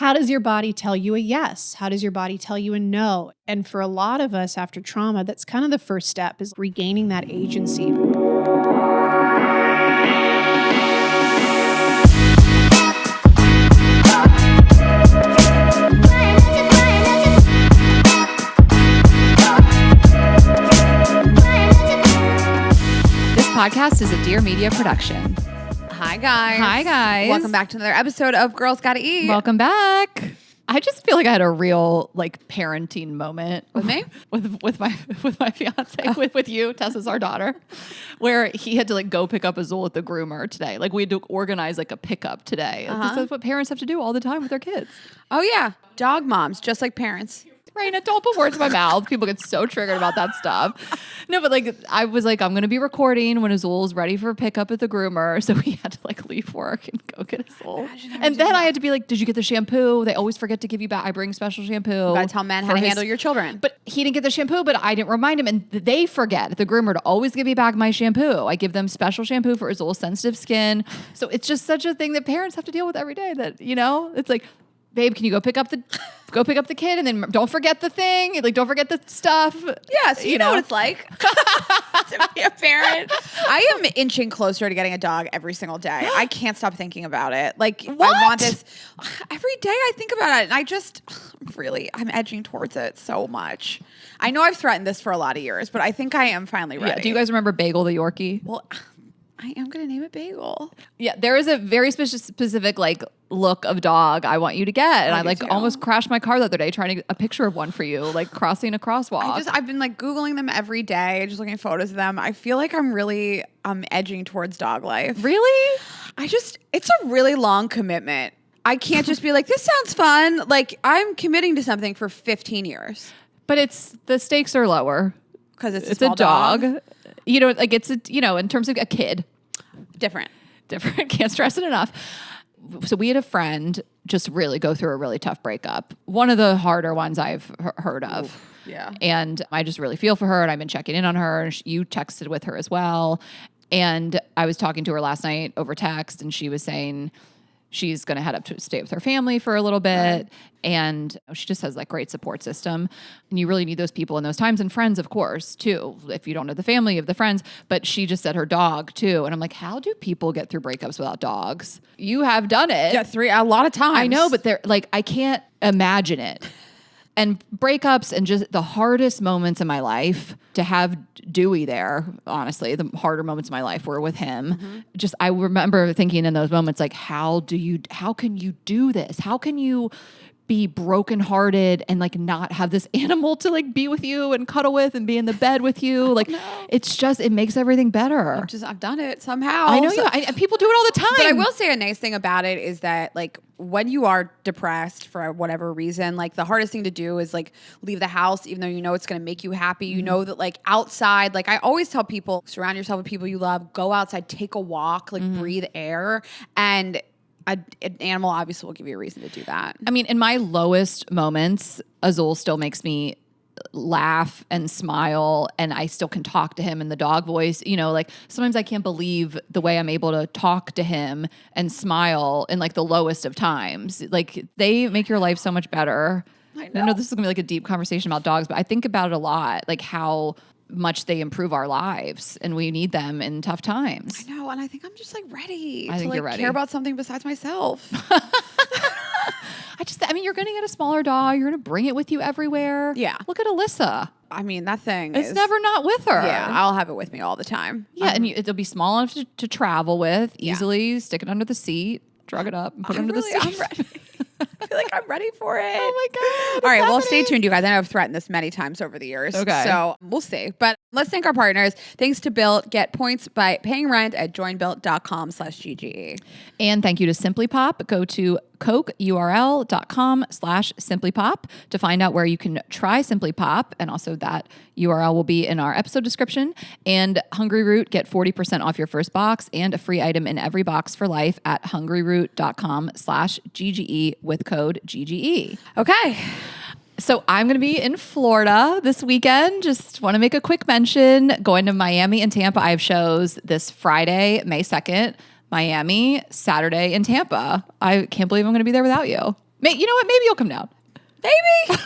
How does your body tell you a yes? How does your body tell you a no? And for a lot of us after trauma, that's kind of the first step, is regaining that agency. This podcast is a Dear Media production. Hi, guys. Hi, guys. Welcome back to another episode of Girls Gotta Eat. Welcome back. I just feel like I had a real parenting moment With me? with my fiance, with you. Tessa's our daughter, where he had to go pick up Azul at the groomer today. We had to organize a pickup today. That's what parents have to do all the time with their kids. Oh, yeah. Dog moms, just like parents. Raina, don't put words in my mouth. People get so triggered about that stuff. No, but I was I'm going to be recording when Azul's ready for pickup at the groomer. So we had to leave work and go get Azul. And then I had to be did you get the shampoo? They always forget to give you back. I bring special shampoo. You gotta tell men how to handle your children. But he didn't get the shampoo, but I didn't remind him. And they forget at the groomer to always give me back my shampoo. I give them special shampoo for Azul's sensitive skin. So it's just such a thing that parents have to deal with every day that, it's babe, can you go pick up the kid, and then don't forget the thing, don't forget the stuff. Yeah, so you know what it's like to be a parent. I am inching closer to getting a dog every single day. I can't stop thinking about it. What? I want this every day. I think about it, and I'm edging towards it so much. I know I've threatened this for a lot of years, but I think I am finally ready. Yeah. Do you guys remember Bagel the Yorkie? Well, I am going to name it Bagel. Yeah, there is a very specific look of dog I want you to get, and I almost crashed my car the other day trying to get a picture of one for you, crossing a crosswalk. I've been Googling them every day, just looking at photos of them. I feel like I'm edging towards dog life. Really? It's a really long commitment. I can't just be this sounds fun. I'm committing to something for 15 years. But the stakes are lower because it's a dog. In terms of a kid. Different. Can't stress it enough. So we had a friend just really go through a really tough breakup. One of the harder ones I've heard of. Oof, yeah. And I just really feel for her, and I've been checking in on her. And you texted with her as well. And I was talking to her last night over text, and she was saying she's going to head up to stay with her family for a little bit. And she just has great support system. And you really need those people in those times, and friends, of course, too. If you don't have the family, you have the friends. But she just said her dog too. And I'm how do people get through breakups without dogs? You have done it. Yeah, a lot of times. I know, but they're I can't imagine it. And breakups and just the hardest moments in my life, to have Dewey there, honestly, the harder moments of my life were with him. Mm-hmm. I remember thinking in those moments, how can you do this? How can you be brokenhearted and not have this animal to be with you and cuddle with and be in the bed with you? It's just, it makes everything better. I've done it somehow. I know people do it all the time. But I will say a nice thing about it is that when you are depressed for whatever reason, the hardest thing to do is leave the house, even though you know it's going to make you happy. You know that outside, I always tell people, surround yourself with people you love, go outside, take a walk, breathe air, and an animal obviously will give you a reason to do that. I mean, in my lowest moments, Azul still makes me laugh and smile, and I still can talk to him in the dog voice. Sometimes I can't believe the way I'm able to talk to him and smile in the lowest of times. They make your life so much better. I know this is gonna be a deep conversation about dogs, but I think about it a lot, how much they improve our lives, and we need them in tough times. I know, and I think I'm just ready I think you're ready. Care about something besides myself. You're going to get a smaller dog. You're going to bring it with you everywhere. Yeah. Look at Alyssa. That thing is never not with her. Yeah, I'll have it with me all the time. Yeah, and it'll be small enough to travel with easily. Stick it under the seat, drug it up, and put it under the seat. I'm ready. I feel like I'm ready for it. Oh my God. All right, well, stay tuned, you guys. I know I've threatened this many times over the years. Okay. So we'll see. But let's thank our partners. Thanks to Built. Get points by paying rent at joinbuilt.com/GGE. And thank you to Simply Pop. Go to cokeurl.com/simplypop to find out where you can try Simply Pop. And also that URL will be in our episode description. And Hungry Root, get 40% off your first box and a free item in every box for life at hungryroot.com/GGE with code GGE. Okay. So I'm going to be in Florida this weekend. Just want to make a quick mention. Going to Miami and Tampa. I have shows this Friday, May 2nd, Miami, Saturday in Tampa. I can't believe I'm going to be there without you. You know what? Maybe you'll come down. Maybe.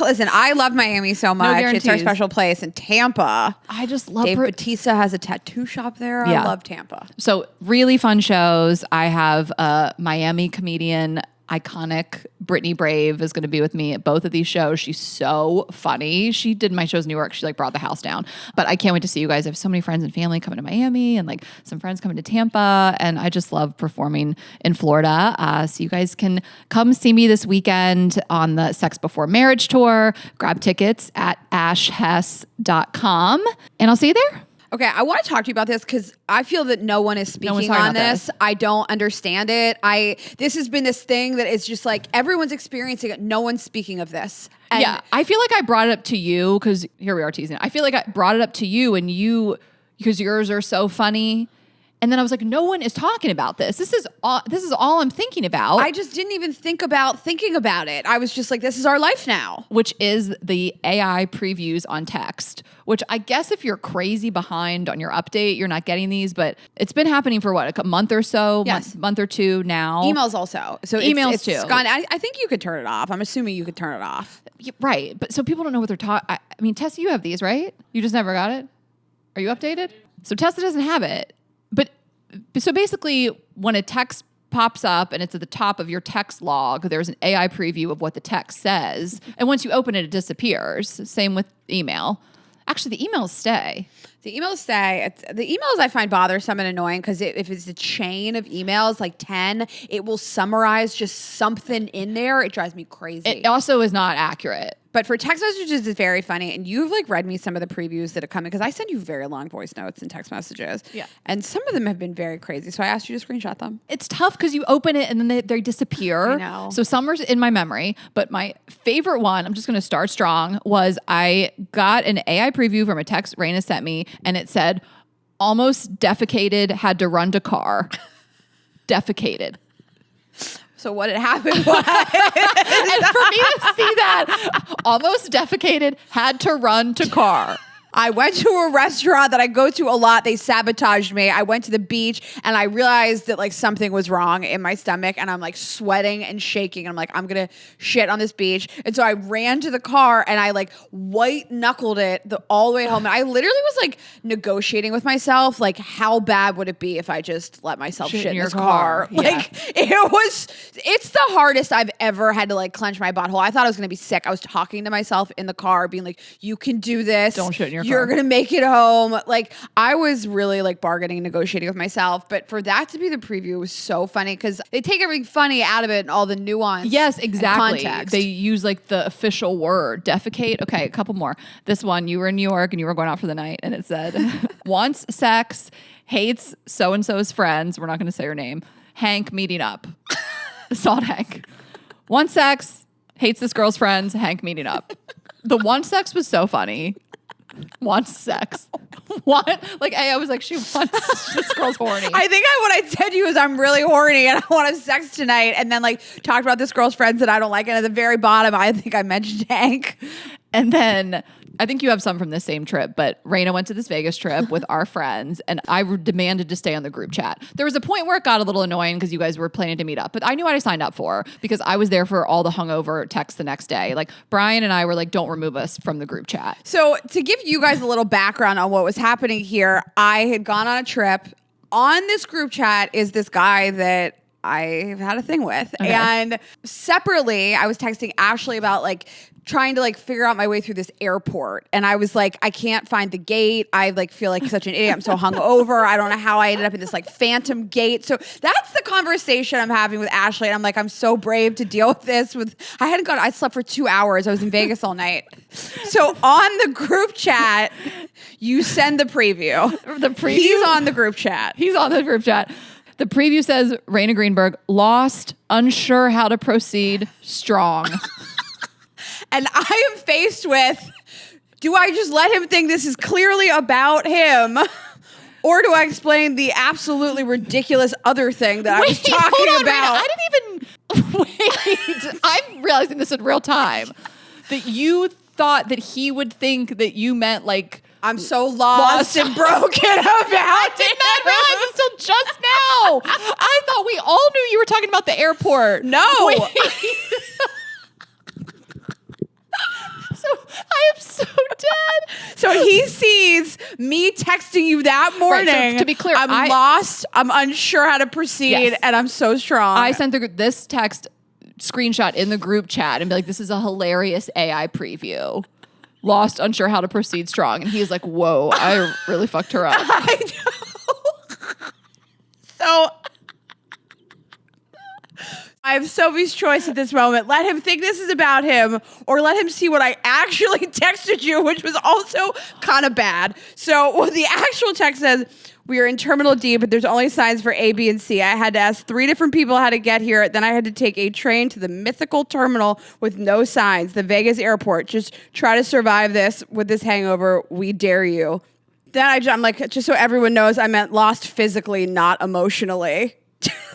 Listen, I love Miami so much. It's our guarantees. special place. And Tampa. I just love Dave Bautista has a tattoo shop there. Yeah. I love Tampa. So really fun shows. I have a Miami comedian, iconic Brittany Brave is going to be with me at both of these shows. She's so funny. She did my shows in New York. She like brought the house down. But I can't wait to see you guys. I have so many friends and family coming to Miami and like some friends coming to Tampa. And I just love performing in Florida. So you guys can come see me this weekend on the Sex Before Marriage tour. Grab tickets at ashhess.com. And I'll see you there. Okay, I want to talk to you about this because I feel that no one is speaking talking on about this. I don't understand it. This has been this thing that is just like everyone's experiencing it. No one's speaking of this. And yeah, I feel like I brought it up to you because here we are teasing. I feel like I brought it up to you and you, because yours are so funny. And then I was like, no one is talking about this. This is all I'm thinking about. I just didn't even think about thinking about it. I was just like, this is our life now. Which is the AI previews on text, which I guess if you're crazy behind on your update, you're not getting these, but it's been happening for what, a month or so, Yes. month or two now. Emails also. So Emails it's too. Gone. I think you could turn it off. I'm assuming you could turn it off. Right. But so people don't know what they're talking. I mean, Tessa, you have these, right? You just never got it? Are you updated? So Tessa doesn't have it. So basically, when a text pops up and it's at the top of your text log, there's an AI preview of what the text says. And once you open it, it disappears. Same with email. Actually, the emails stay. The emails stay. The emails I find bothersome and annoying because if it's a chain of emails, like 10, it will summarize just something in there. It drives me crazy. It also is not accurate. But for text messages, it's very funny. And you've like read me some of the previews that have come in because I send you very long voice notes and text messages. Yeah. And some of them have been very crazy. So I asked you to screenshot them. It's tough because you open it and then they disappear. I know. So some are in my memory. But my favorite one, I'm just going to start strong, was I got an AI preview from a text Raina sent me and it said, almost defecated, had to run to car. Defecated. So what had happened was... And for me to see that, almost defecated, had to run to car. I went to a restaurant that I go to a lot. They sabotaged me. I went to the beach and I realized that like something was wrong in my stomach and I'm like sweating and shaking. I'm like, I'm going to shit on this beach. And so I ran to the car and I like white knuckled it all the way home. And I literally was like negotiating with myself. Like how bad would it be if I just let myself shit in your this car? car. Like it's the hardest I've ever had to like clench my butthole. I thought I was going to be sick. I was talking to myself in the car being like, you can do this. Don't shit in your You're car. gonna make it home. Like I was really like bargaining and negotiating with myself. But for that to be the preview was so funny because they take everything funny out of it and all the nuance. Yes, exactly. And context. They use like the official word, defecate. Okay, a couple more. This one, you were in New York and you were going out for the night and it said, wants sex, hates so-and-so's friends. We're not going to say her name. Hank meeting up. Salt Hank. Wants sex, hates this girl's friends, Hank meeting up. The wants sex was so funny. Wants sex. What? Like, I was like, she wants, this girl's horny. I think what I said to you is I'm really horny and I want to have sex tonight. And then like talked about this girl's friends that I don't like. And at the very bottom, I think I mentioned Hank. And then I think you have some from this same trip, but Raina went to this Vegas trip with our friends and I demanded to stay on the group chat. There was a point where it got a little annoying because you guys were planning to meet up, but I knew what I signed up for because I was there for all the hungover texts the next day. Like Brian and I were like, don't remove us from the group chat. So to give you guys a little background on what was happening here, I had gone on a trip. On this group chat is this guy that I had a thing with. Okay. And separately, I was texting Ashley about like trying to like figure out my way through this airport. And I was like, I can't find the gate. I like feel like such an idiot. I'm so hungover. I don't know how I ended up in this like phantom gate. So that's the conversation I'm having with Ashley. And I'm like, I'm so brave to deal with this. I slept for 2 hours. I was in Vegas all night. So on the group chat, you send the preview. The preview? He's on the group chat. He's on the group chat. The preview says Raina Greenberg, lost, unsure how to proceed, strong. And I am faced with, do I just let him think this is clearly about him? Or do I explain the absolutely ridiculous other thing that I was talking hold on, about? Raina, I didn't even wait. I'm realizing this in real time. That you thought that he would think that you meant like I'm so lost and broken about it. Did not realize it till just now. I thought we all knew you were talking about the airport. No. So I am so dead. So he sees me texting you that morning. Right, so to be clear, I'm lost. I'm unsure how to proceed, and I'm so strong. I sent this text screenshot in the group chat and be like, this is a hilarious AI preview. Lost, unsure how to proceed, strong. And he's like, whoa, I really fucked her up. I know. So I have Sophie's choice at this moment. Let him think this is about him, or let him see what I actually texted you, which was also kind of bad. So what the actual text says, we are in Terminal D, but there's only signs for A, B, and C. I had to ask 3 different people how to get here. Then I had to take a train to the mythical terminal with no signs, the Vegas airport. Just try to survive this with this hangover. We dare you. Then I'm like, just so everyone knows, I meant lost physically, not emotionally.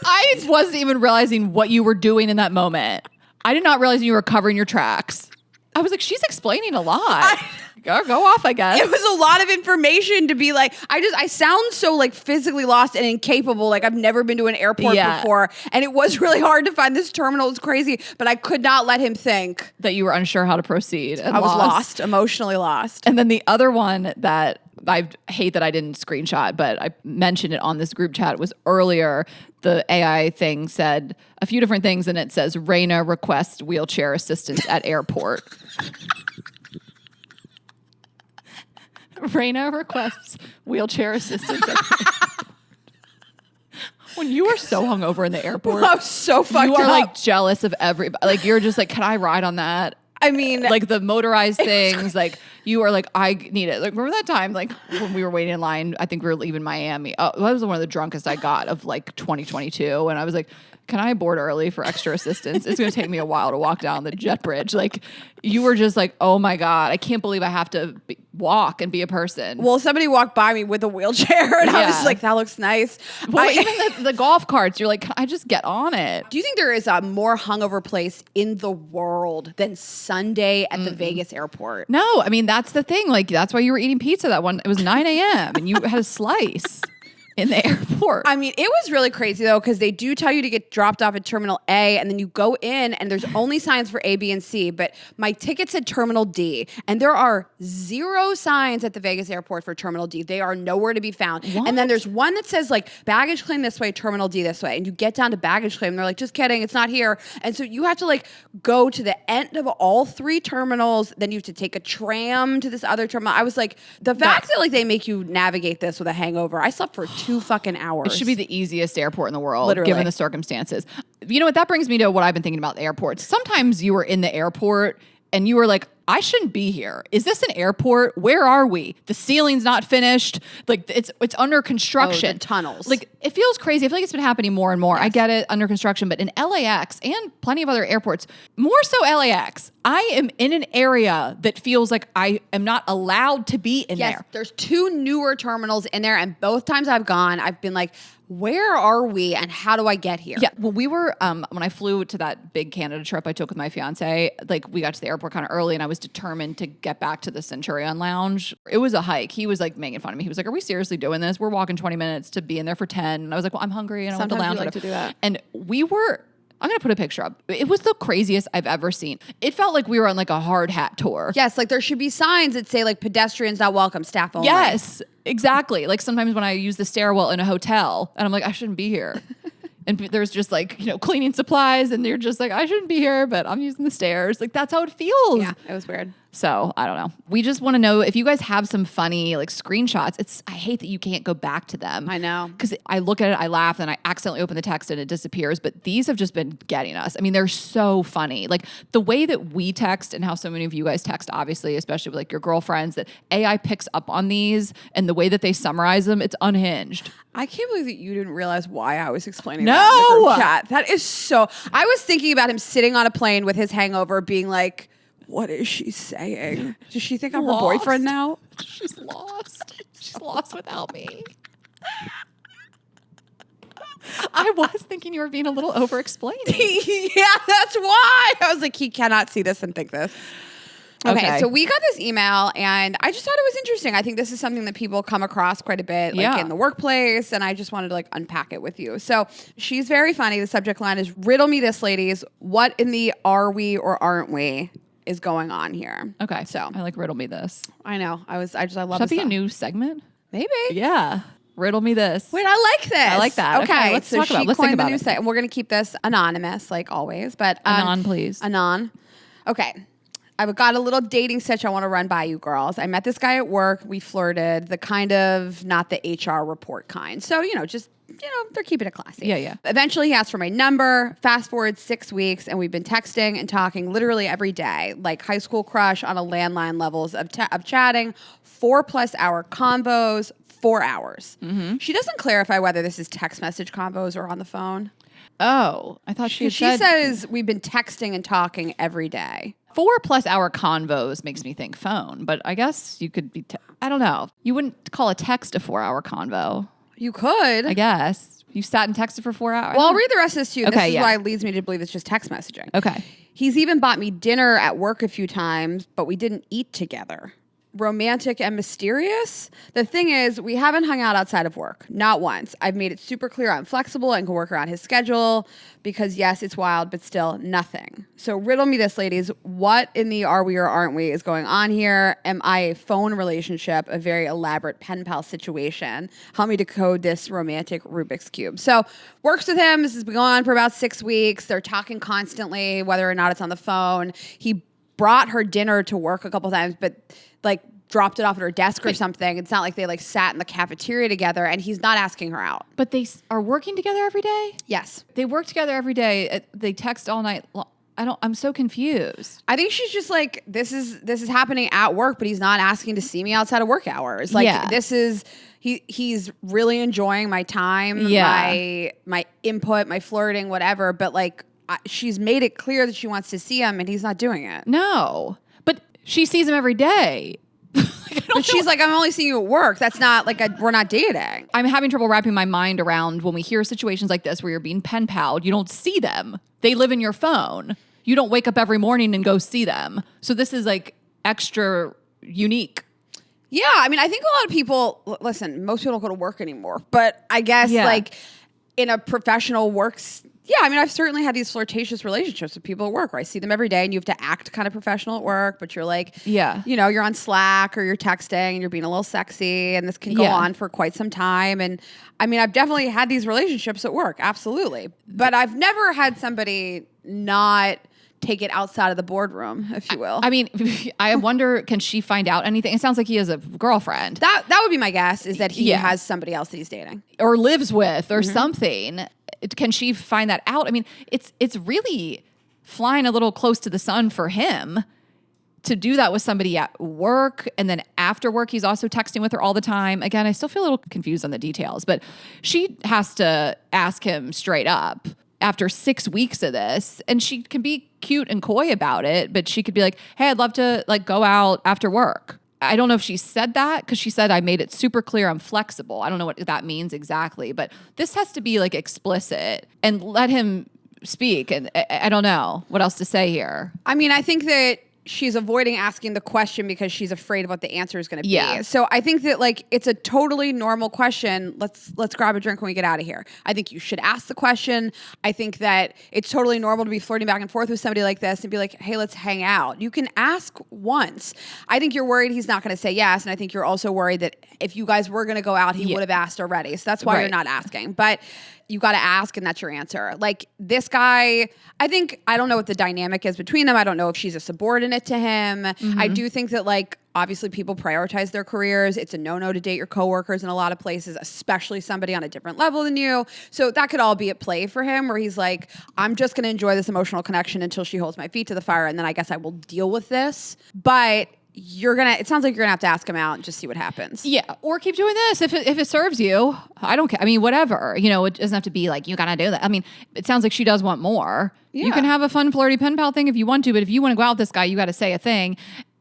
I wasn't even realizing what you were doing in that moment. I did not realize you were covering your tracks. I was like, she's explaining a lot. Go off, I guess. It was a lot of information to be like, I sound so like physically lost and incapable. Like I've never been to an airport before. And it was really hard to find this terminal. It was crazy, but I could not let him think that you were unsure how to proceed. And I was lost, emotionally lost. And then the other one that I hate that I didn't screenshot, but I mentioned it on this group chat was earlier. The AI thing said a few different things, and it says, Raina requests wheelchair assistance at airport. Raina requests wheelchair assistance at airport. When you are so hungover in the airport, I'm so fucked up. You are like jealous of everybody. Like you're just like, can I ride on that? I mean, like the motorized things, like you are like, I need it. Like remember that time, like when we were waiting in line, I think we were leaving Miami. That was one of the drunkest I got of like 2022. And I was like, can I board early for extra assistance? It's going to take me a while to walk down the jet bridge. Like you were just like, oh my God, I can't believe I have to walk and be a person. Well, somebody walked by me with a wheelchair and I was like, that looks nice. Well, even the golf carts, you're like, can I just get on it? Do you think there is a more hungover place in the world than Sunday at the Vegas airport? No, I mean, that's the thing. Like, that's why you were eating pizza that one. It was 9 a.m. and you had a slice in the airport. I mean, it was really crazy though, because they do tell you to get dropped off at Terminal A and then you go in and there's only signs for A, B, and C, but my ticket said Terminal D and there are 0 signs at the Vegas airport for Terminal D. They are nowhere to be found. What? And then there's one that says like baggage claim this way, Terminal D this way. And you get down to baggage claim and they're like, just kidding, it's not here. And so you have to like go to the end of all 3 terminals. Then you have to take a tram to this other terminal. I was like, the fact that like they make you navigate this with a hangover. I slept for 2 fucking hours. It should be the easiest airport in the world, Literally. given the circumstances. You know what? That brings me to what I've been thinking about airports. Sometimes you were in the airport and you were like, I shouldn't be here. Is this an airport? Where are we? The ceiling's not finished. Like it's under construction. Oh, the tunnels. Like it feels crazy. I feel like it's been happening more and more. Yes. I get it, under construction, but in LAX and plenty of other airports, more so LAX, I am in an area that feels like I am not allowed to be in there. There's 2 newer terminals in there, and both times I've gone, I've been like, where are we and how do I get here? Yeah. Well, we were, when I flew to that big Canada trip I took with my fiance, like we got to the airport kind of early and I was determined to get back to the Centurion Lounge. It was a hike. He was like making fun of me. He was like, are we seriously doing this? We're walking 20 minutes to be in there for 10. And I was like, well, I'm hungry and I want the lounge. You like to do that. And we were, I'm going to put a picture up. It was the craziest I've ever seen. It felt like we were on like a hard hat tour. Yes, like there should be signs that say like pedestrians not welcome, staff only. Yes, exactly. Like sometimes when I use the stairwell in a hotel and I'm like, I shouldn't be here. And there's just like, cleaning supplies and you're just like, I shouldn't be here, but I'm using the stairs. Like that's how it feels. Yeah, it was weird. So I don't know. We just want to know if you guys have some funny like screenshots. I hate that you can't go back to them. I know. Because I look at it, I laugh, and I accidentally open the text and it disappears. But these have just been getting us. I mean, they're so funny. Like the way that we text and how so many of you guys text, obviously, especially with like your girlfriends, that AI picks up on these and the way that they summarize them, it's unhinged. I can't believe that you didn't realize why I was explaining No! that in the group chat. That is so... I was thinking about him sitting on a plane with his hangover being like, what is she saying? Does she think I'm her boyfriend now? She's lost. She's lost without me. I was thinking you were being a little over-explaining. Yeah, that's why. I was like, he cannot see this and think this. Okay, so we got this email and I just thought it was interesting. I think this is something that people come across quite a bit like in the workplace, and I just wanted to like unpack it with you. So she's very funny. The subject line is riddle me this, ladies. What in the are we or aren't we is going on here? Okay. So I like riddle me this. I know. I love Should that be a new segment? Maybe. Yeah. Riddle me this. Wait, I like this. I like that. Okay, let's talk about it. Let's think about it. And we're going to keep this anonymous like always, but Anon, please. Anon. Okay. I've got a little dating sketch I want to run by you girls. I met this guy at work. We flirted, the kind of not the HR report kind. So, they're keeping it classy. Yeah. Eventually, he asked for my number. Fast forward 6 weeks, and we've been texting and talking literally every day, like high school crush on a landline levels of chatting, 4+ hour combos, 4 hours. Mm-hmm. She doesn't clarify whether this is text message combos or on the phone. Oh, I thought she says we've been texting and talking every day. 4+ hour convos makes me think phone, but I guess you could be, I don't know. You wouldn't call a text a 4-hour convo. You could. I guess. You sat and texted for 4 hours? Well, I'll read the rest of this to you. Okay, this is why it leads me to believe it's just text messaging. Okay. He's even bought me dinner at work a few times, but we didn't eat together. Romantic and mysterious. The thing is, we haven't hung out outside of work. Not once. I've made it super clear I'm flexible and can work around his schedule because, yes, it's wild, but still nothing. So riddle me this, ladies. What in the are we or aren't we is going on here? Am I a phone relationship, a very elaborate pen pal situation? Help me decode this romantic Rubik's Cube. So works with him. This has been going on for about 6 weeks. They're talking constantly, whether or not it's on the phone. He brought her dinner to work a couple times, but like dropped it off at her desk or something. It's not like they like sat in the cafeteria together, and he's not asking her out. But they are working together every day? Yes. They work together every day. They text all night long. I'm so confused. I think she's just like, this is happening at work, but he's not asking to see me outside of work hours. Like this is, he's really enjoying my time, my input, my flirting, whatever. But like, she's made it clear that she wants to see him, and he's not doing it. No, but she sees him every day. But she's like, I'm only seeing you at work. That's not like we're not dating. I'm having trouble wrapping my mind around when we hear situations like this where you're being pen palled. You don't see them. They live in your phone. You don't wake up every morning and go see them. So this is like extra unique. Yeah, I mean, I think a lot of people, listen, most people don't go to work anymore. But I guess like in a professional works, I mean, I've certainly had these flirtatious relationships with people at work where I see them every day and you have to act kind of professional at work, but you're like, you're on Slack or you're texting and you're being a little sexy, and this can go on for quite some time. And I mean, I've definitely had these relationships at work, absolutely. But I've never had somebody not take it outside of the boardroom, if you will. I mean, I wonder, can she find out anything? It sounds like he has a girlfriend. That would be my guess, is that he has somebody else that he's dating. Or lives with or something. Can she find that out? I mean, it's really flying a little close to the sun for him to do that with somebody at work. And then after work, he's also texting with her all the time. Again, I still feel a little confused on the details, but she has to ask him straight up after 6 weeks of this. And she can be cute and coy about it, but she could be like, hey, I'd love to like go out after work. I don't know if she said that, because she said I made it super clear I'm flexible. I don't know what that means exactly, but this has to be like explicit and let him speak. And I don't know what else to say here. I mean, I think that she's avoiding asking the question because she's afraid of what the answer is going to be. Yeah. So I think that like it's a totally normal question. Let's grab a drink when we get out of here. I think you should ask the question. I think that it's totally normal to be flirting back and forth with somebody like this and be like, hey, let's hang out. You can ask once. I think you're worried he's not going to say yes. And I think you're also worried that if you guys were going to go out, he would have asked already. So that's why you're not asking. But you got to ask, and that's your answer. Like this guy, I don't know what the dynamic is between them. I don't know if she's a subordinate to him. Mm-hmm. I do think that like, obviously people prioritize their careers. It's a no-no to date your coworkers in a lot of places, especially somebody on a different level than you. So that could all be at play for him, where he's like, I'm just going to enjoy this emotional connection until she holds my feet to the fire. And then I guess I will deal with this. But it sounds like you're gonna have to ask him out and just see what happens. Yeah. Or keep doing this if it serves you. I don't care. I mean, whatever, it doesn't have to be like, you gotta do that. I mean, it sounds like she does want more. Yeah. You can have a fun flirty pen pal thing if you want to, but if you want to go out with this guy, you got to say a thing.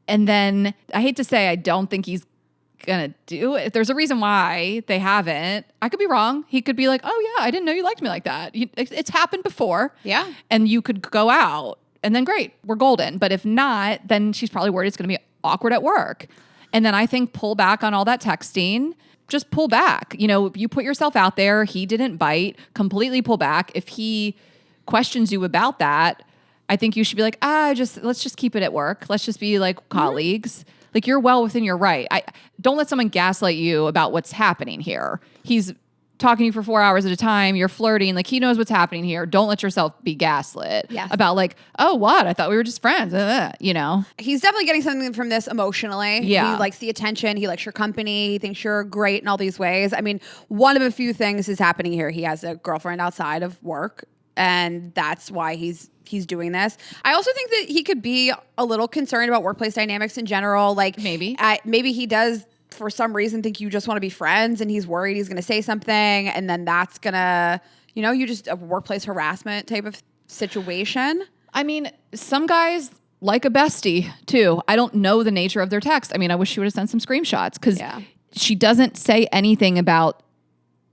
And then I hate to say, I don't think he's gonna do it. There's a reason why they haven't. I could be wrong. He could be like, oh yeah, I didn't know you liked me like that. It's happened before. Yeah. And you could go out. and then great, we're golden. But if not, then she's probably worried it's going to be awkward at work. And then I think pull back on all that texting. Just pull back. You know, you put yourself out there. He didn't bite. Completely pull back. If he questions you about that, I think you should be like, let's just keep it at work. Let's just be like colleagues. Like, you're well within your right. Don't let someone gaslight you about what's happening here. He's talking to you for 4 hours at a time. You're flirting. Like, he knows what's happening here. Don't let yourself be gaslit about like, oh, what? I thought we were just friends. You know? He's definitely getting something from this emotionally. Yeah. He likes the attention. He likes your company. He thinks you're great in all these ways. I mean, one of a few things is happening here. He has a girlfriend outside of work, and that's why he's doing this. I also think that he could be a little concerned about workplace dynamics in general. Like, maybe he does, for some reason, think you just want to be friends, and he's worried he's going to say something, and then that's going to, you just a workplace harassment type of situation. I mean, some guys like a bestie too. I don't know the nature of their text. I mean, I wish she would have sent some screenshots, because she doesn't say anything about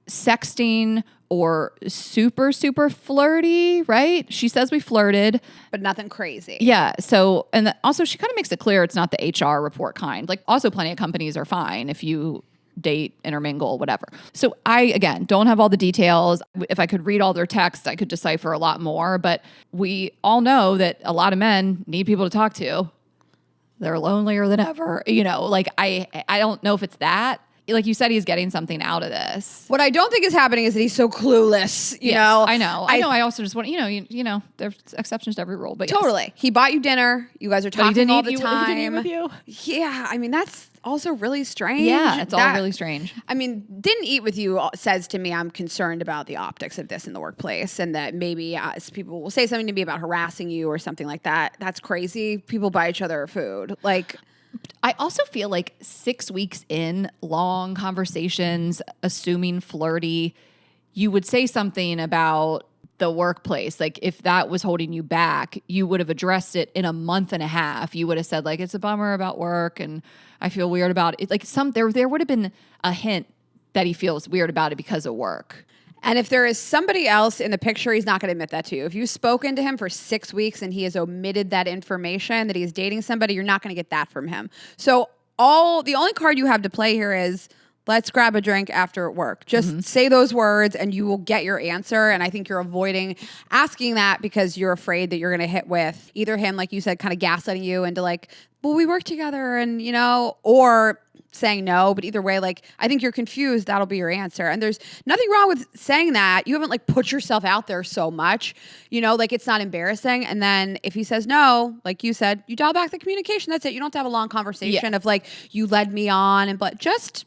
sexting or super, super flirty, right? She says we flirted. But nothing crazy. Yeah. So, and also she kind of makes it clear it's not the HR report kind. Like, also plenty of companies are fine if you date, intermingle, whatever. So I, again, don't have all the details. If I could read all their text, I could decipher a lot more. But we all know that a lot of men need people to talk to. They're lonelier than ever. Like, I don't know if it's that. Like you said, he's getting something out of this. What I don't think is happening is that he's so clueless. You know, I know. I also just want there's exceptions to every rule, but totally. Yes. He bought you dinner. You guys are talking all the time. He didn't eat with you? Yeah, I mean that's also really strange. Yeah, it's all really strange. I mean, didn't eat with you says to me, I'm concerned about the optics of this in the workplace, and that maybe people will say something to me about harassing you or something like that. That's crazy. People buy each other food, like. I also feel like 6 weeks in, long conversations, assuming flirty, you would say something about the workplace. Like, if that was holding you back, you would have addressed it in a month and a half. You would have said, like, it's a bummer about work and I feel weird about it. Like, there would have been a hint that he feels weird about it because of work. And if there is somebody else in the picture, he's not going to admit that to you. If you've spoken to him for 6 weeks and he has omitted that information, that he's dating somebody, you're not going to get that from him. So the only card you have to play here is, let's grab a drink after work. Just say those words and you will get your answer. And I think you're avoiding asking that because you're afraid that you're going to hit with either him, like you said, kind of gaslighting you into like, well, we work together and, or saying no. But either way, like, I think you're confused. That'll be your answer. And there's nothing wrong with saying that. You haven't like put yourself out there so much, like it's not embarrassing. And then if he says no, like you said, you dial back the communication. That's it. You don't have to have a long conversation of like, you led me on, but just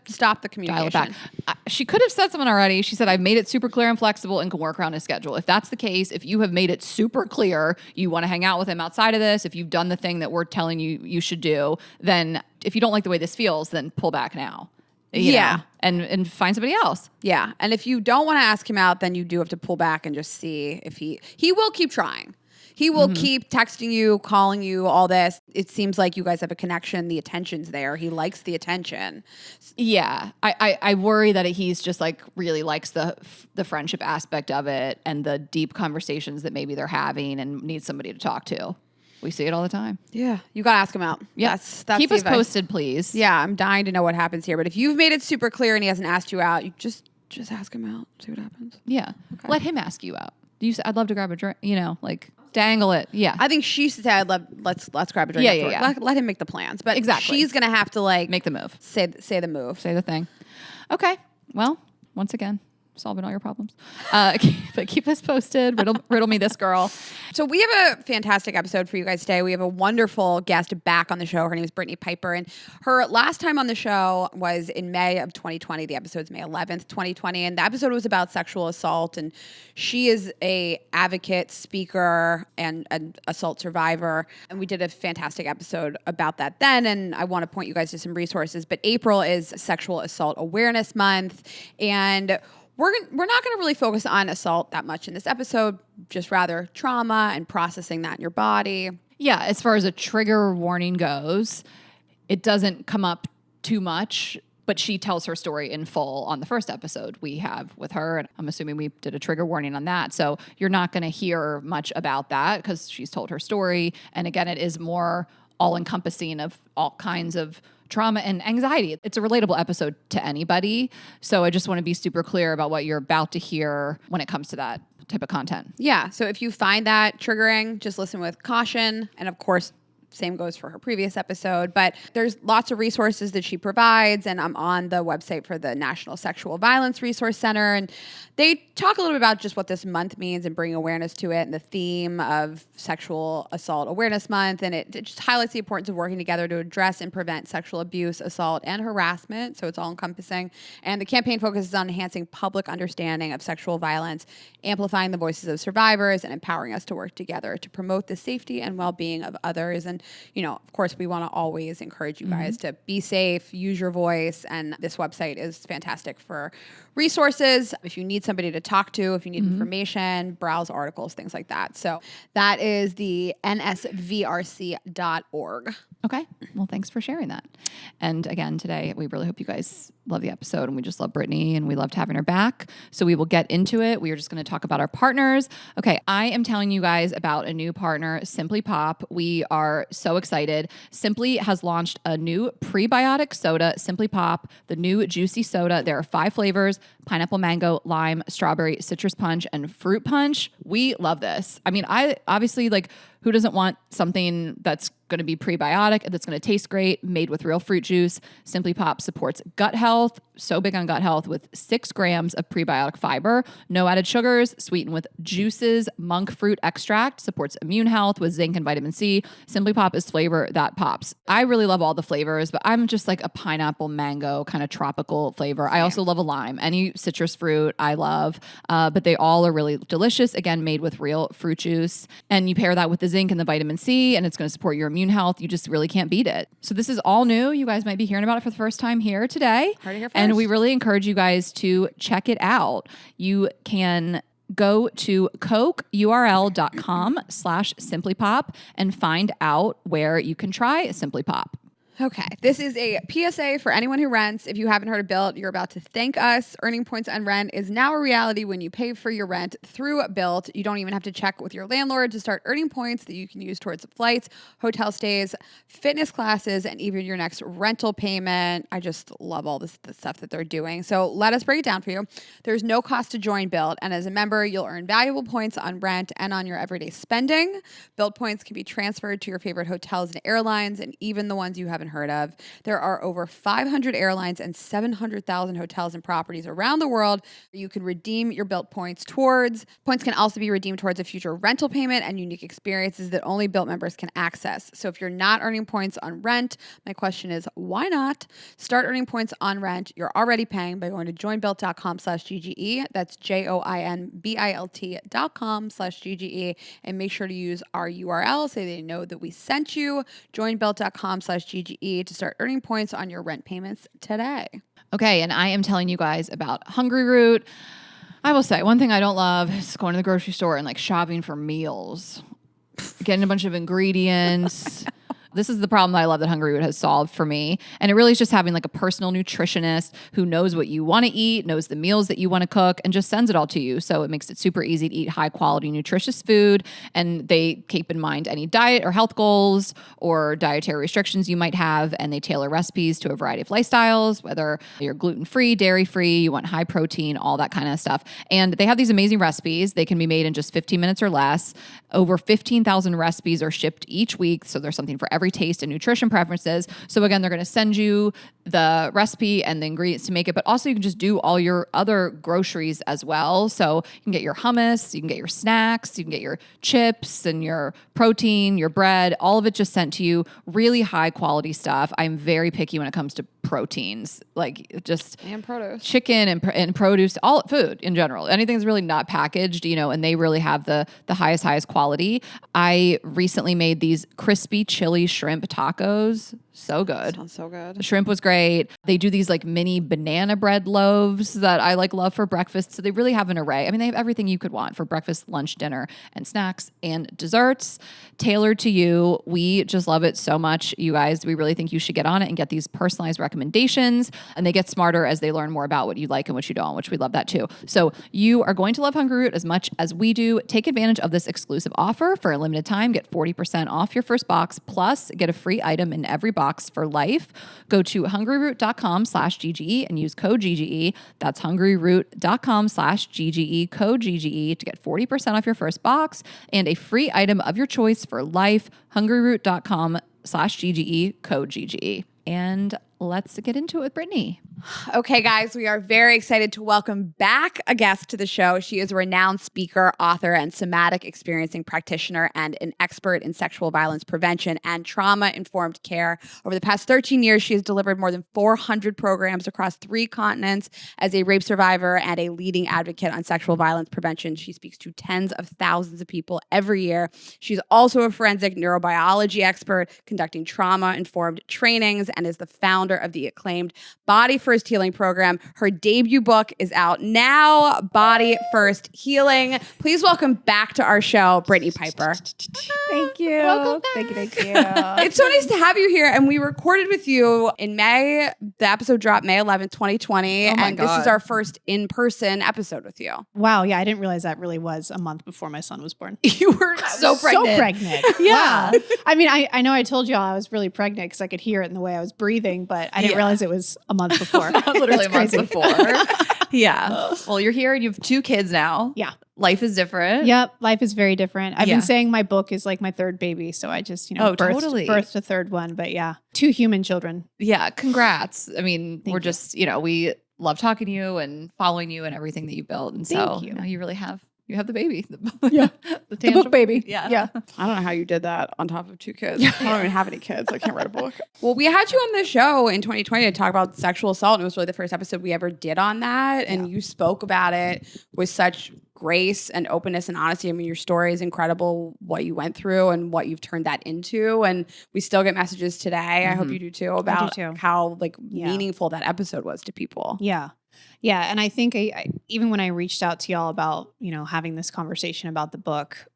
stop the communication. Dial it back. She could have said something already. She said, I've made it super clear and flexible and can work around his schedule. If that's the case, if you have made it super clear, you want to hang out with him outside of this, if you've done the thing that we're telling you you should do, then if you don't like the way this feels, then pull back now. You know, and find somebody else. Yeah. And if you don't want to ask him out, then you do have to pull back and just see if he will keep trying. He will keep texting you, calling you, all this. It seems like you guys have a connection. The attention's there. He likes the attention. Yeah. I worry that he's just like really likes the friendship aspect of it and the deep conversations that maybe they're having and needs somebody to talk to. We see it all the time. Yeah. You got to ask him out. Yeah. That's Keep us posted, please. Yeah. I'm dying to know what happens here. But if you've made it super clear and he hasn't asked you out, you just ask him out. See what happens. Yeah. Okay. Let him ask you out. You say, I'd love to grab a drink, like dangle it. Yeah. I think she should say, let's grab a drink. Yeah. Let him make the plans. But exactly. She's going to have to like make the move. Say the move. Say the thing. Okay. Well, once again, solving all your problems. But keep us posted. Riddle me this, girl. So we have a fantastic episode for you guys today. We have a wonderful guest back on the show. Her name is Brittany Piper. And her last time on the show was in May of 2020. The episode's May 11th, 2020. And the episode was about sexual assault. And she is a advocate, speaker, and an assault survivor. And we did a fantastic episode about that then. And I want to point you guys to some resources. But April is Sexual Assault Awareness Month. And we're not going to really focus on assault that much in this episode, just rather trauma and processing that in your body. Yeah, as far as a trigger warning goes, it doesn't come up too much but she tells her story in full on the first episode we have with her. And I'm assuming we did a trigger warning on that. So you're not going to hear much about that because she's told her story. And again, it is more all-encompassing of all kinds of trauma and anxiety. It's a relatable episode to anybody. So I just want to be super clear about what you're about to hear when it comes to that type of content. Yeah. So if you find that triggering, just listen with caution. And of course, same goes for her previous episode, but there's lots of resources that she provides. And I'm on the website for the National Sexual Violence Resource Center. And they talk a little bit about just what this month means and bring awareness to it and the theme of Sexual Assault Awareness Month. And it just highlights the importance of working together to address and prevent sexual abuse, assault, and harassment. So it's all encompassing. And the campaign focuses on enhancing public understanding of sexual violence, amplifying the voices of survivors, and empowering us to work together to promote the safety and well-being of others. And of course, we want to always encourage you guys to be safe, use your voice. And this website is fantastic for resources. If you need somebody to talk to, if you need information, browse articles, things like that. So that is the nsvrc.org. Okay. Well, thanks for sharing that. And again, today, we really hope you guys love the episode, and we just love Brittany and we loved having her back. So we will get into it. We are just going to talk about our partners. Okay. I am telling you guys about a new partner, Simply Pop. We are so excited. Simply has launched a new prebiotic soda, Simply Pop, the new juicy soda. There are 5 flavors: pineapple, mango, lime, strawberry, citrus punch, and fruit punch. We love this. I mean, I obviously, like, who doesn't want something that's going to be prebiotic, that's going to taste great, made with real fruit juice? Simply Pop supports gut health, so big on gut health, with 6 grams of prebiotic fiber, no added sugars, sweetened with juices. Monk fruit extract supports immune health with zinc and vitamin C. Simply Pop is flavor that pops. I really love all the flavors, but I'm just like a pineapple mango kind of tropical flavor. I also love a lime. Any citrus fruit I love, but they all are really delicious. Again, made with real fruit juice. And you pair that with the zinc and the vitamin C, and it's going to support your immune health. You just really can't beat it. So this is all new. You guys might be hearing about it for the first time here today. Heard it here first. And we really encourage you guys to check it out. You can go to cokeurl.com/simplypop and find out where you can try Simply Pop. Okay, this is a PSA for anyone who rents. If you haven't heard of Built, you're about to thank us. Earning points on rent is now a reality when you pay for your rent through Built. You don't even have to check with your landlord to start earning points that you can use towards flights, hotel stays, fitness classes, and even your next rental payment. I just love all the stuff that they're doing. So let us break it down for you. There's no cost to join Built, and as a member, you'll earn valuable points on rent and on your everyday spending. Built points can be transferred to your favorite hotels and airlines, and even the ones you haven't heard of. There are over 500 airlines and 700,000 hotels and properties around the world you can redeem your Built points towards. Points can also be redeemed towards a future rental payment and unique experiences that only Built members can access. So if you're not earning points on rent, my question is, why not? Start earning points on rent you're already paying by going to joinbuilt.com/GGE. That's joinbilt.com/GGE, and make sure to use our URL so they know that we sent you. Joinbuilt.com/GGE to start earning points on your rent payments today. Okay, and I am telling you guys about Hungry Root. I will say, one thing I don't love is going to the grocery store and like shopping for meals, getting a bunch of ingredients. This is the problem that I love that Hungry Root has solved for me. And it really is just having like a personal nutritionist who knows what you want to eat, knows the meals that you want to cook, and just sends it all to you. So it makes it super easy to eat high quality, nutritious food. And they keep in mind any diet or health goals or dietary restrictions you might have. And they tailor recipes to a variety of lifestyles, whether you're gluten-free, dairy-free, you want high protein, all that kind of stuff. And they have these amazing recipes. They can be made in just 15 minutes or less. Over 15,000 recipes are shipped each week. So there's something for every taste and nutrition preferences. So again, they're going to send you the recipe and the ingredients to make it, but also you can just do all your other groceries as well. So you can get your hummus, you can get your snacks, you can get your chips and your protein, your bread, all of it just sent to you. Really high quality stuff. I'm very picky when it comes to proteins, like just and produce, chicken and produce, all food in general. Anything that's really not packaged, and they really have the highest quality. I recently made these crispy chili shrimp tacos. So good. Sounds so good. The shrimp was great. They do these like mini banana bread loaves that I like love for breakfast. So they really have an array. I mean, they have everything you could want for breakfast, lunch, dinner, and snacks and desserts tailored to you. We just love it so much, you guys. We really think you should get on it and get these personalized recommendations recommendations, and they get smarter as they learn more about what you like and what you don't, which we love that too. So you are going to love Hungry Root as much as we do. Take advantage of this exclusive offer for a limited time. Get 40% off your first box, plus get a free item in every box for life. Go to hungryroot.com/GGE and use code GGE. That's hungryroot.com/GGE, code GGE to get 40% off your first box and a free item of your choice for life. hungryroot.com/GGE, code GGE. And let's get into it with Brittany. Okay, guys, we are very excited to welcome back a guest to the show. She is a renowned speaker, author, and somatic experiencing practitioner, and an expert in sexual violence prevention and trauma-informed care. Over the past 13 years, she has delivered more than 400 programs across 3 continents as a rape survivor and a leading advocate on sexual violence prevention. She speaks to tens of thousands of people every year. She's also a forensic neurobiology expert, conducting trauma-informed trainings, and is the founder of the acclaimed Body First Healing program. Her debut book is out now, Body First Healing. Please welcome back to our show, Brittany Piper. Thank you. Welcome back. Thank you. It's so nice to have you here. And we recorded with you in May. The episode dropped May 11th, 2020. Oh my and this God. is our first in-person episode with you. Wow. Yeah. I didn't realize that really was a month before my son was born. You were so pregnant. So pregnant. Yeah. I mean, I know I told y'all I was really pregnant because I could hear it in the way I was breathing, but I didn't realize it was a month before. Literally a month crazy. before. Yeah. Well, you're here and you have 2 kids now. Yeah. Life is different. Yep. Life is very different. I've Yeah. been saying my book is like my 3rd baby. So I just, birthed a 3rd one. But yeah, 2 human children. Yeah. Congrats. I mean, Thank we're you. just, we love talking to you and following you and everything that you've built. And so Thank you. now you really have the baby. Yeah. the The book baby. Yeah. Yeah. I don't know how you did that on top of 2 kids. I don't even have any kids. I can't write a book. Well, we had you on the show in 2020 to talk about sexual assault. And it was really the first episode we ever did on that. And you spoke about it with such grace and openness and honesty. I mean, your story is incredible, what you went through and what you've turned that into. And we still get messages today. I hope you do too, about too. how Yeah. meaningful that episode was to people. Yeah. Yeah. And I think even when I reached out to y'all about, having this conversation about the book,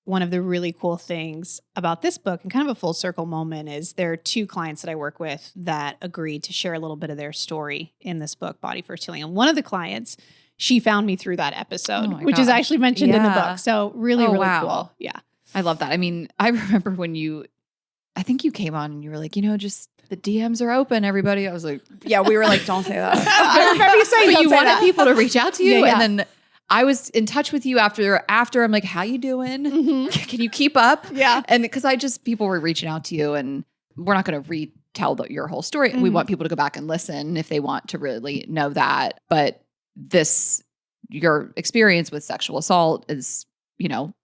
one of the really cool things about this book and kind of a full circle moment is there are 2 clients that I work with that agreed to share a little bit of their story in this book, Body First Healing. And one of the clients, she found me through that episode, which is actually mentioned in the book. So really, really cool. Yeah. I love that. I mean, I remember when I think you came on and you were like, just the DMs are open, everybody. I was like, Yeah, we were like, don't say that. I remember you saying but don't you say wanted that. people to reach out to you. Yeah. And then I was in touch with you after I'm like, how you doing? Mhm. Can you keep up? Yeah. And because people were reaching out to you, and we're not going to retell your whole story. We Mhm. want people to go back and listen if they want to really know that. But your experience with sexual assault is,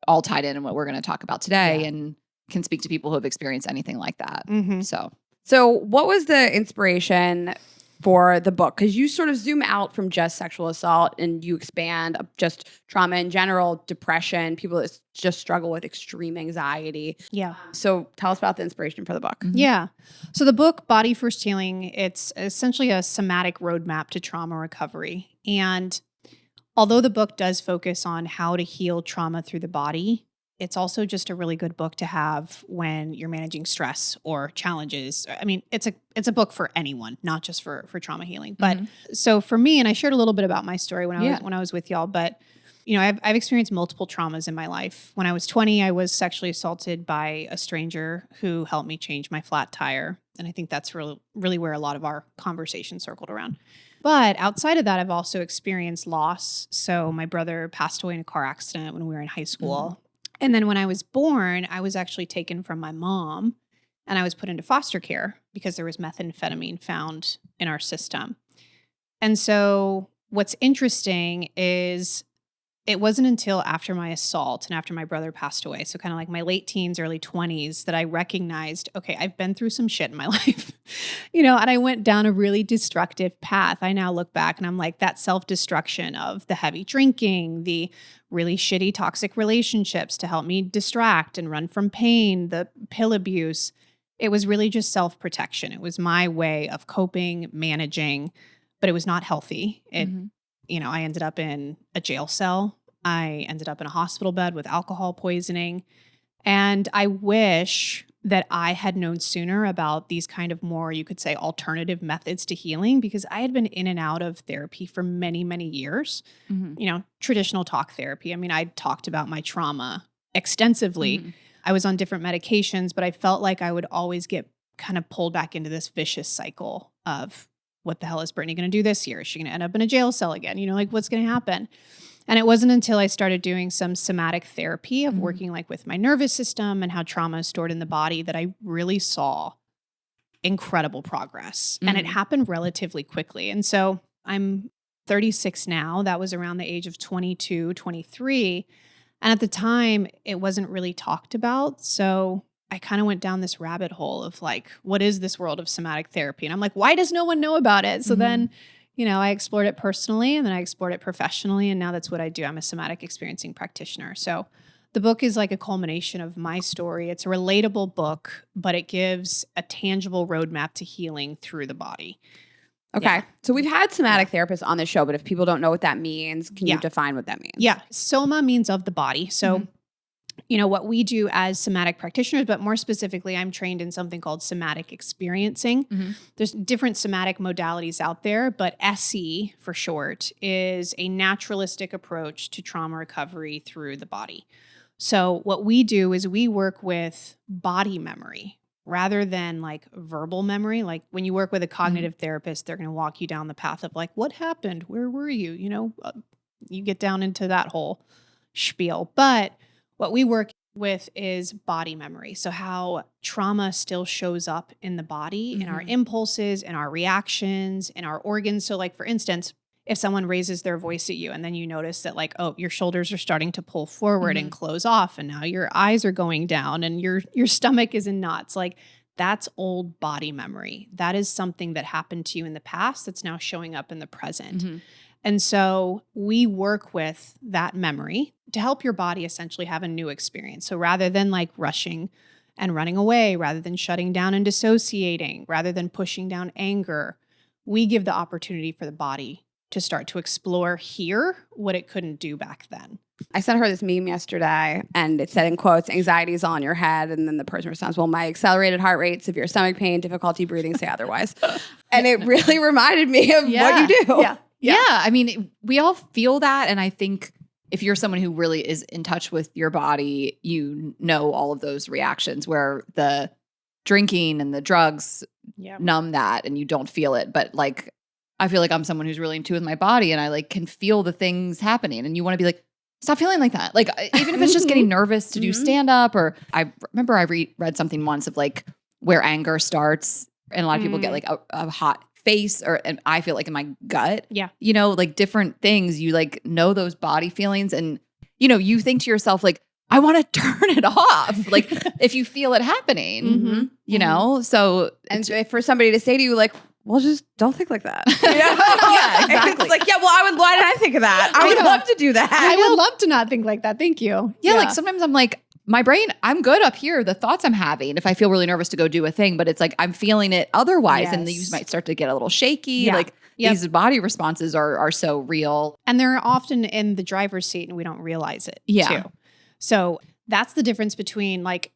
all tied in what we're going to talk about today, and can speak to people who have experienced anything like that. Mhm. So what was the inspiration for the book? Because you sort of zoom out from just sexual assault and you expand just trauma in general, depression, people that just struggle with extreme anxiety. Yeah. So tell us about the inspiration for the book. Yeah. So the book, Body First Healing, it's essentially a somatic roadmap to trauma recovery. And although the book does focus on how to heal trauma through the body, it's also just a really good book to have when you're managing stress or challenges. I mean, it's a book for anyone, not just for trauma healing. But so for me, and I shared a little bit about my story when I was with y'all, but I've experienced multiple traumas in my life. When I was 20, I was sexually assaulted by a stranger who helped me change my flat tire. And I think that's really where a lot of our conversation circled around. But outside of that, I've also experienced loss. So my brother passed away in a car accident when we were in high school. And then when I was born, I was actually taken from my mom and I was put into foster care because there was methamphetamine found in our system. And so what's interesting is it wasn't until after my assault and after my brother passed away, so kind of like my late teens, early 20s, that I recognized, okay, I've been through some shit in my life, and I went down a really destructive path. I now look back and I'm like, that self-destruction of the heavy drinking, the really shitty toxic relationships to help me distract and run from pain, the pill abuse, it was really just self-protection. It was my way of coping, managing, but it was not healthy. I ended up in a jail cell. I ended up in a hospital bed with alcohol poisoning. And I wish that I had known sooner about these kind of more, you could say, alternative methods to healing, because I had been in and out of therapy for many, many years. Traditional talk therapy. I mean, I talked about my trauma extensively. I was on different medications, but I felt like I would always get kind of pulled back into this vicious cycle of, what the hell is Brittany going to do this year? Is she going to end up in a jail cell again? Like, what's going to happen? And it wasn't until I started doing some somatic therapy of working like with my nervous system and how trauma is stored in the body that I really saw incredible progress. And it happened relatively quickly. And so I'm 36 now. That was around the age of 22, 23. And at the time, it wasn't really talked about. So I kind of went down this rabbit hole of like, what is this world of somatic therapy? And I'm like, why does no one know about it? So then, I explored it personally and then I explored it professionally. And now that's what I do. I'm a somatic experiencing practitioner. So the book is like a culmination of my story. It's a relatable book, but it gives a tangible roadmap to healing through the body. Okay. Yeah. So we've had somatic therapists on the show, but if people don't know what that means, can you define what that means? Yeah. Soma means of the body. So what we do as somatic practitioners, but more specifically, I'm trained in something called somatic experiencing. There's different somatic modalities out there, but SE for short is a naturalistic approach to trauma recovery through the body. So what we do is we work with body memory rather than like verbal memory. Like when you work with a cognitive therapist, they're going to walk you down the path of like, what happened? Where were you? You get down into that whole spiel. But what we work with is body memory. So how trauma still shows up in the body, in our impulses, in our reactions, in our organs. So like, for instance, if someone raises their voice at you and then you notice that like, oh, your shoulders are starting to pull forward and close off, and now your eyes are going down and your stomach is in knots, like that's old body memory. That is something that happened to you in the past that's now showing up in the present. And so we work with that memory to help your body essentially have a new experience. So rather than like rushing and running away, rather than shutting down and dissociating, rather than pushing down anger, we give the opportunity for the body to start to explore here what it couldn't do back then. I sent her this meme yesterday and it said in quotes, anxiety is all in your head. And then the person responds, well, my accelerated heart rate, severe stomach pain, difficulty breathing, say otherwise. And it really reminded me of what you do. Yeah. I mean, we all feel that. And I think if you're someone who really is in touch with your body, you know all of those reactions where the drinking and the drugs numb that and you don't feel it. But like, I feel like I'm someone who's really in tune with my body and I like can feel the things happening. And you want to be like, stop feeling like that. Like, even if it's just getting nervous to do stand up, or I remember I read something once of like where anger starts and a lot of people get like a hot face, and I feel like in my gut, like different things, you like know those body feelings and, you think to yourself, like, I want to turn it off. Like if you feel it happening, so. And for somebody to say to you like, well, just don't think like that. Exactly. It's like, why did I think of that? I would love to do that. I would love to not think like that. Thank you. Yeah. Like sometimes I'm like, my brain, I'm good up here. The thoughts I'm having, if I feel really nervous to go do a thing, but it's like, I'm feeling it otherwise. And you might start to get a little shaky. Like these body responses are so real. And they're often in the driver's seat and we don't realize it too. So that's the difference between like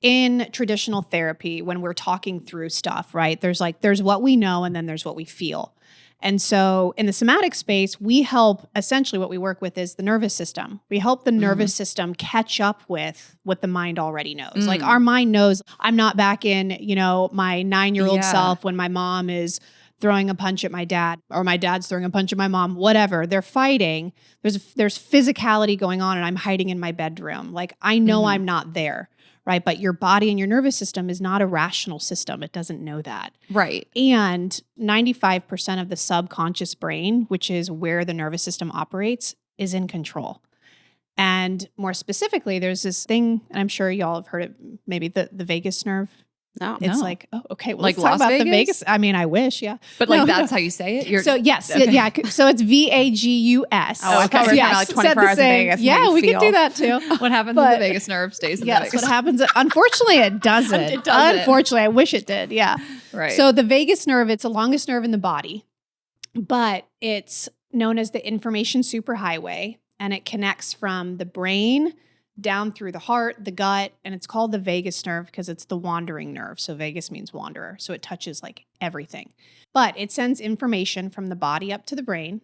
in traditional therapy, when we're talking through stuff, right? There's what we know and then there's what we feel. And so in the somatic space, we help, essentially what we work with is the nervous system. We help the nervous system catch up with what the mind already knows. Like our mind knows I'm not back in, my 9-year-old self when my mom is throwing a punch at my dad or my dad's throwing a punch at my mom, whatever. They're fighting. There's physicality going on and I'm hiding in my bedroom. Like I know I'm not there. Right. But your body and your nervous system is not a rational system. It doesn't know that. Right. And 95% of the subconscious brain, which is where the nervous system operates, is in control. And more specifically, there's this thing, and I'm sure y'all have heard it, maybe the vagus nerve. No. It's like, oh, okay, well, like let's talk Las about Vegas? the Vegas. I mean, I wish, yeah. But like that's how you say it? So yes, yeah. So it's VAGUS. Oh, I thought we were talking about like 24 hours in Vegas. Yeah, we could do that too. What happens in the vagus nerve stays in the vagus. Yes, what happens? Unfortunately, it doesn't. It doesn't. Unfortunately, I wish it did. Yeah. Right. So the vagus nerve, it's the longest nerve in the body, but it's known as the information superhighway, and it connects from the brain down through the heart, the gut, and it's called the vagus nerve because it's the wandering nerve. So vagus means wanderer. So it touches like everything. But it sends information from the body up to the brain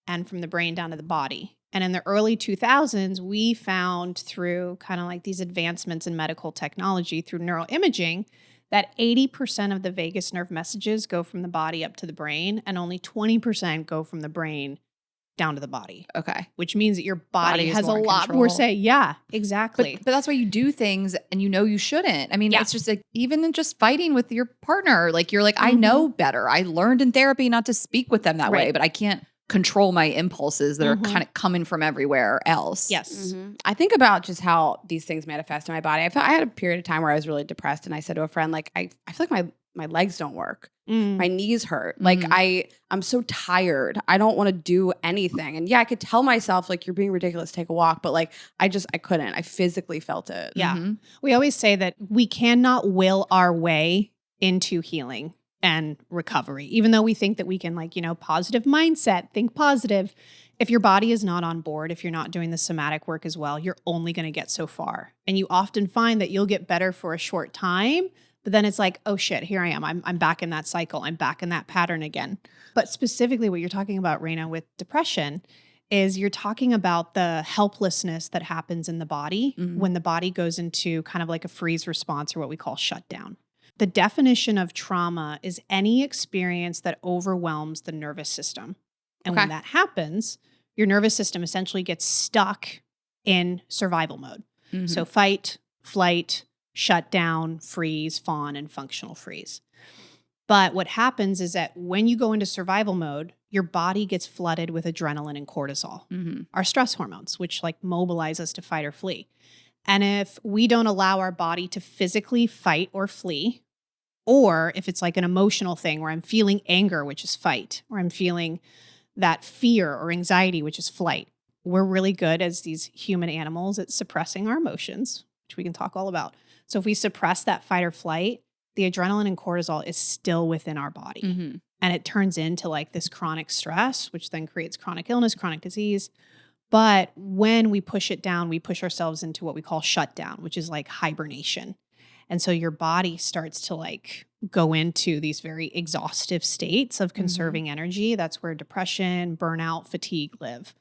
and from the brain down to the body. And in the early 2000s, we found through kind of like these advancements in medical technology through neuroimaging that 80% of the vagus nerve messages go from the body up to the brain and only 20% go from the brain down to the body. Okay. Which means that your body is has a more in lot control. more say. Yeah, exactly. But that's why you do things and you know you shouldn't. I mean, Yeah. it's just like even in just fighting with your partner, like you're like, I know better. I learned in therapy not to speak with them that way, Right. but I can't control my impulses that are kind of coming from everywhere else. Yes. I think about just how these things manifest in my body. I had a period of time where I was really depressed, and I said to a friend, like, I feel like my legs don't work. My knees hurt. Like I'm so tired. I don't want to do anything. And yeah, I could tell myself like, you're being ridiculous, take a walk. But like, I couldn't. I physically felt it. Yeah. We always say that we cannot will our way into healing and recovery, even though we think that we can, like, positive mindset, think positive. If your body is not on board, if you're not doing the somatic work as well, you're only going to get so far. And you often find that you'll get better for a short time, but then it's like, oh shit, here I am. I'm back in that cycle. I'm back in that pattern again. But specifically what you're talking about, Raina, with depression is you're talking about the helplessness that happens in the body when the body goes into kind of like a freeze response, or what we call shutdown. The definition of trauma is any experience that overwhelms the nervous system. And when that happens, your nervous system essentially gets stuck in survival mode. So fight, flight, shut down, freeze, fawn, and functional freeze. But what happens is that when you go into survival mode, your body gets flooded with adrenaline and cortisol, our stress hormones, which like mobilize us to fight or flee. And if we don't allow our body to physically fight or flee, or if it's like an emotional thing where I'm feeling anger, which is fight, or I'm feeling that fear or anxiety, which is flight, we're really good as these human animals at suppressing our emotions, which we can talk all about. So if we suppress that fight or flight, the adrenaline and cortisol is still within our body. And it turns into like this chronic stress, which then creates chronic illness, chronic disease. But when we push it down, we push ourselves into what we call shutdown, which is like hibernation. And so your body starts to like go into these very exhaustive states of conserving energy. That's where depression, burnout, fatigue live.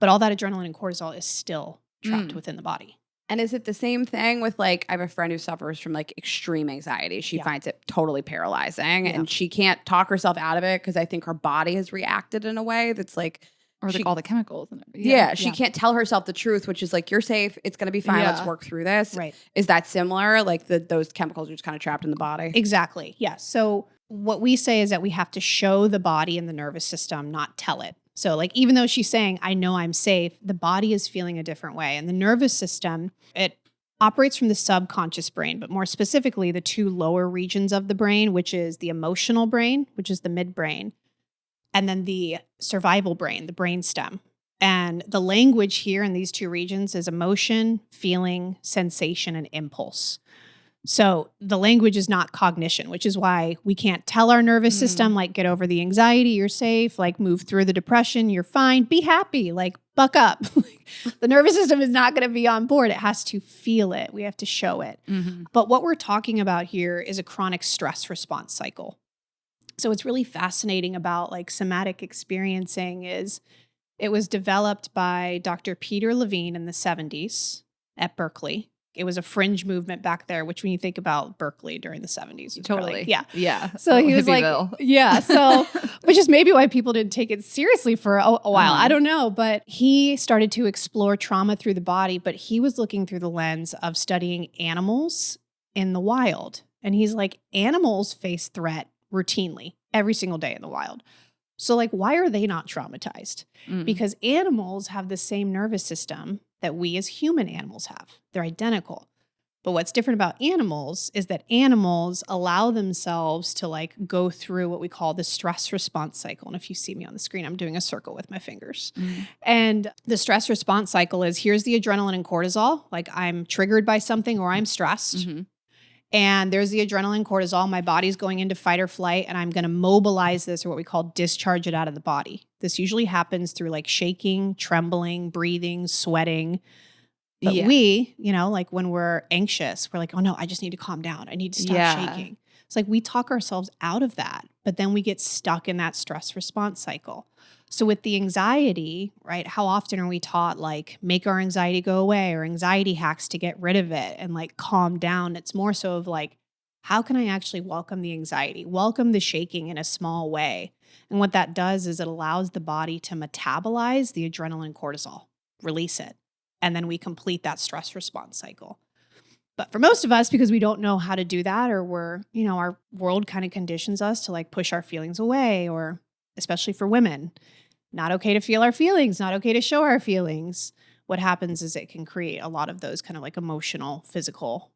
But all that adrenaline and cortisol is still trapped within the body. And is it the same thing with like, I have a friend who suffers from like extreme anxiety. She finds it totally paralyzing and she can't talk herself out of it because I think her body has reacted in a way that's like, or like all the chemicals. And she can't tell herself the truth, which is like, you're safe. It's going to be fine. Let's work through this. Right. Is that similar? Like those chemicals are just kind of trapped in the body? Exactly. Yeah. So what we say is that we have to show the body and the nervous system, not tell it. So like, even though she's saying, I know I'm safe, the body is feeling a different way. And the nervous system, it operates from the subconscious brain, but more specifically, the two lower regions of the brain, which is the emotional brain, which is the midbrain, and then the survival brain, the brainstem. And the language here in these two regions is emotion, feeling, sensation, and impulse. So the language is not cognition, which is why we can't tell our nervous system, like, get over the anxiety, you're safe, like, move through the depression, you're fine, be happy, like, buck up. The nervous system is not going to be on board. It has to feel it. We have to show it. But what we're talking about here is a chronic stress response cycle. So what's really fascinating about like somatic experiencing is it was developed by Dr. Peter Levine in the 70s at Berkeley. It was a fringe movement back there, which when you think about Berkeley during the 70s. Totally. Yeah. So he was Hippieville. like, so, which is maybe why people didn't take it seriously for a while. I don't know. But he started to explore trauma through the body, but he was looking through the lens of studying animals in the wild. And he's like, animals face threat routinely every single day in the wild. So like, why are they not traumatized? Because animals have the same nervous system that we as human animals have. They're identical. But what's different about animals is that animals allow themselves to like go through what we call the stress response cycle. And if you see me on the screen, I'm doing a circle with my fingers. And the stress response cycle is here's the adrenaline and cortisol. Like I'm triggered by something or I'm stressed. And there's the adrenaline, cortisol. My body's going into fight or flight, and I'm going to mobilize this, or what we call discharge it out of the body. This usually happens through like shaking, trembling, breathing, sweating. But Yeah. we, like when we're anxious, we're like, oh no, I just need to calm down. I need to stop shaking. It's like we talk ourselves out of that, but then we get stuck in that stress response cycle. So with the anxiety, right, how often are we taught like make our anxiety go away or anxiety hacks to get rid of it and like calm down? It's more so of like, how can I actually welcome the anxiety, welcome the shaking in a small way? And what that does is it allows the body to metabolize the adrenaline cortisol, release it. And then we complete that stress response cycle. But for most of us, because we don't know how to do that, or we're, our world kind of conditions us to like push our feelings away, or especially for women, not okay to feel our feelings, not okay to show our feelings. What happens is it can create a lot of those kind of like emotional, physical,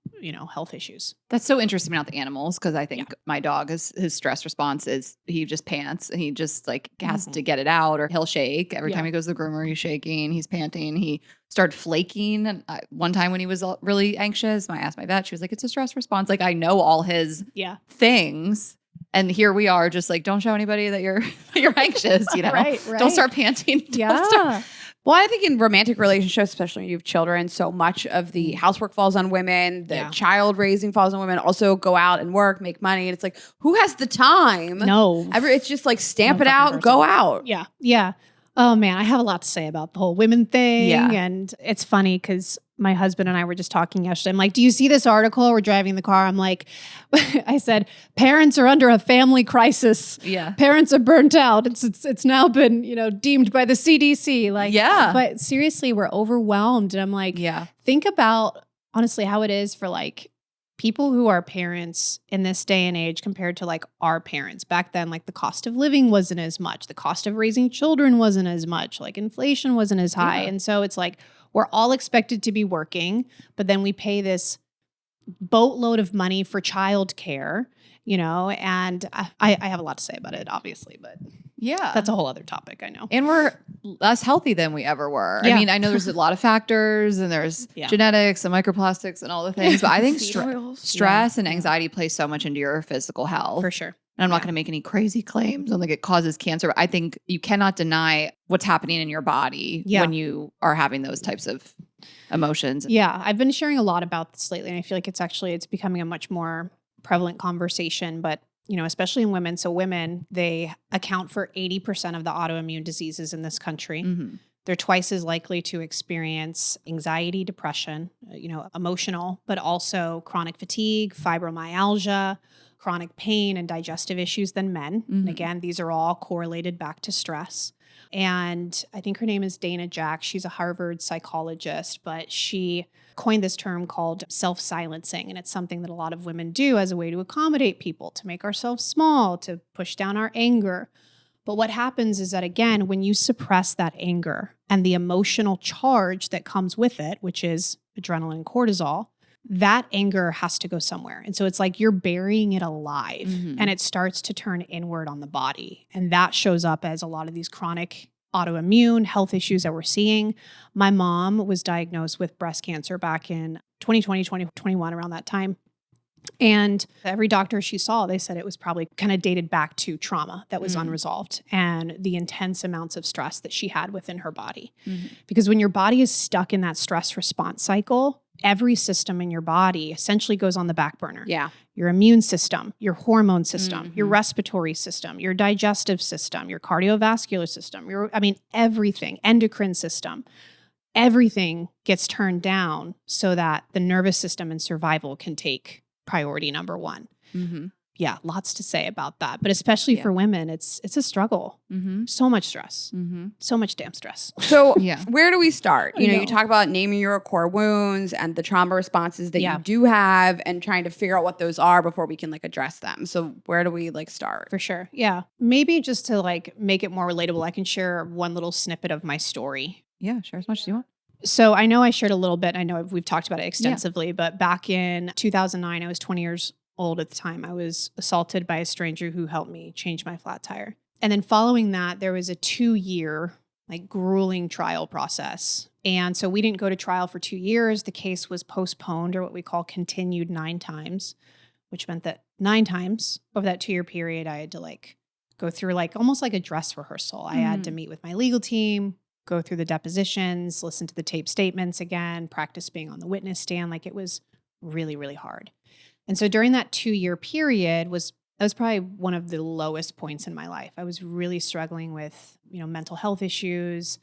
health issues. That's so interesting about the animals because I think my dog his stress response is he just pants and he just like has to get it out, or he'll shake every time he goes to the groomer. He's shaking, he's panting. He started flaking. And one time when he was really anxious, I asked my vet. She was like, "It's a stress response." Like I know all his things. And here we are, just like, don't show anybody that you're anxious. Right. Don't start panting. Well, I think in romantic relationships, especially when you have children, so much of the housework falls on women. The child raising falls on women. Also go out and work, make money. And it's like, who has the time? No. It's just like stamp it out and go out. Yeah. Yeah. Oh man, I have a lot to say about the whole women thing. Yeah. And it's funny because my husband and I were just talking yesterday. I'm like, do you see this article? We're driving the car. I'm like, I said, parents are under a family crisis. Yeah. Parents are burnt out. It's now been, deemed by the CDC. Like, but seriously, we're overwhelmed. And I'm like, think about honestly how it is for like people who are parents in this day and age compared to like our parents. Back then, like the cost of living wasn't as much. The cost of raising children wasn't as much. Like inflation wasn't as high. And so it's like, we're all expected to be working, but then we pay this boatload of money for childcare, and I have a lot to say about it, obviously, but that's a whole other topic, I know. And we're less healthy than we ever were. Yeah. I mean, I know there's a lot of factors and there's genetics and microplastics and all the things, but I think stress and anxiety plays so much into your physical health. For sure. And I'm not going to make any crazy claims on like it causes cancer. But I think you cannot deny what's happening in your body when you are having those types of emotions. Yeah. I've been sharing a lot about this lately, and I feel like it's becoming a much more prevalent conversation, but especially in women. So women, they account for 80% of the autoimmune diseases in this country. Mm-hmm. They're twice as likely to experience anxiety, depression, emotional, but also chronic fatigue, fibromyalgia, chronic pain, and digestive issues than men. Mm-hmm. And again, these are all correlated back to stress. And I think her name is Dana Jack. She's a Harvard psychologist, but she coined this term called self-silencing. And it's something that a lot of women do as a way to accommodate people, to make ourselves small, to push down our anger. But what happens is that, again, when you suppress that anger and the emotional charge that comes with it, which is adrenaline and cortisol, that anger has to go somewhere. And so it's like you're burying it alive, and it starts to turn inward on the body. And that shows up as a lot of these chronic autoimmune health issues that we're seeing. My mom was diagnosed with breast cancer back in 2020, 2021, around that time. And every doctor she saw, they said it was probably kind of dated back to trauma that was unresolved and the intense amounts of stress that she had within her body. Because when your body is stuck in that stress response cycle, every system in your body essentially goes on the back burner. Yeah. Your immune system, your hormone system, your respiratory system, your digestive system, your cardiovascular system, everything, endocrine system. Everything gets turned down so that the nervous system and survival can take priority number one. Yeah, lots to say about that. But especially for women, it's a struggle. So much stress. So much damn stress. So where do we start? You talk about naming your core wounds and the trauma responses that you do have and trying to figure out what those are before we can like address them. So where do we like start? For sure. Yeah. Maybe just to like make it more relatable, I can share one little snippet of my story. Yeah, share as much as you want. So I know I shared a little bit. I know we've talked about it extensively, but back in 2009, I was 20 years old at the time. I was assaulted by a stranger who helped me change my flat tire. And then following that, there was a 2-year like grueling trial process. And so we didn't go to trial for 2 years. The case was postponed, or what we call continued 9 times, which meant that 9 times over that 2-year period, I had to like go through like almost like a dress rehearsal. I had to meet with my legal team. go through the depositions, listen to the tape statements again, practice being on the witness stand. Like it was really, really hard. And so during that 2-year period that was probably one of the lowest points in my life. I was really struggling with, mental health issues,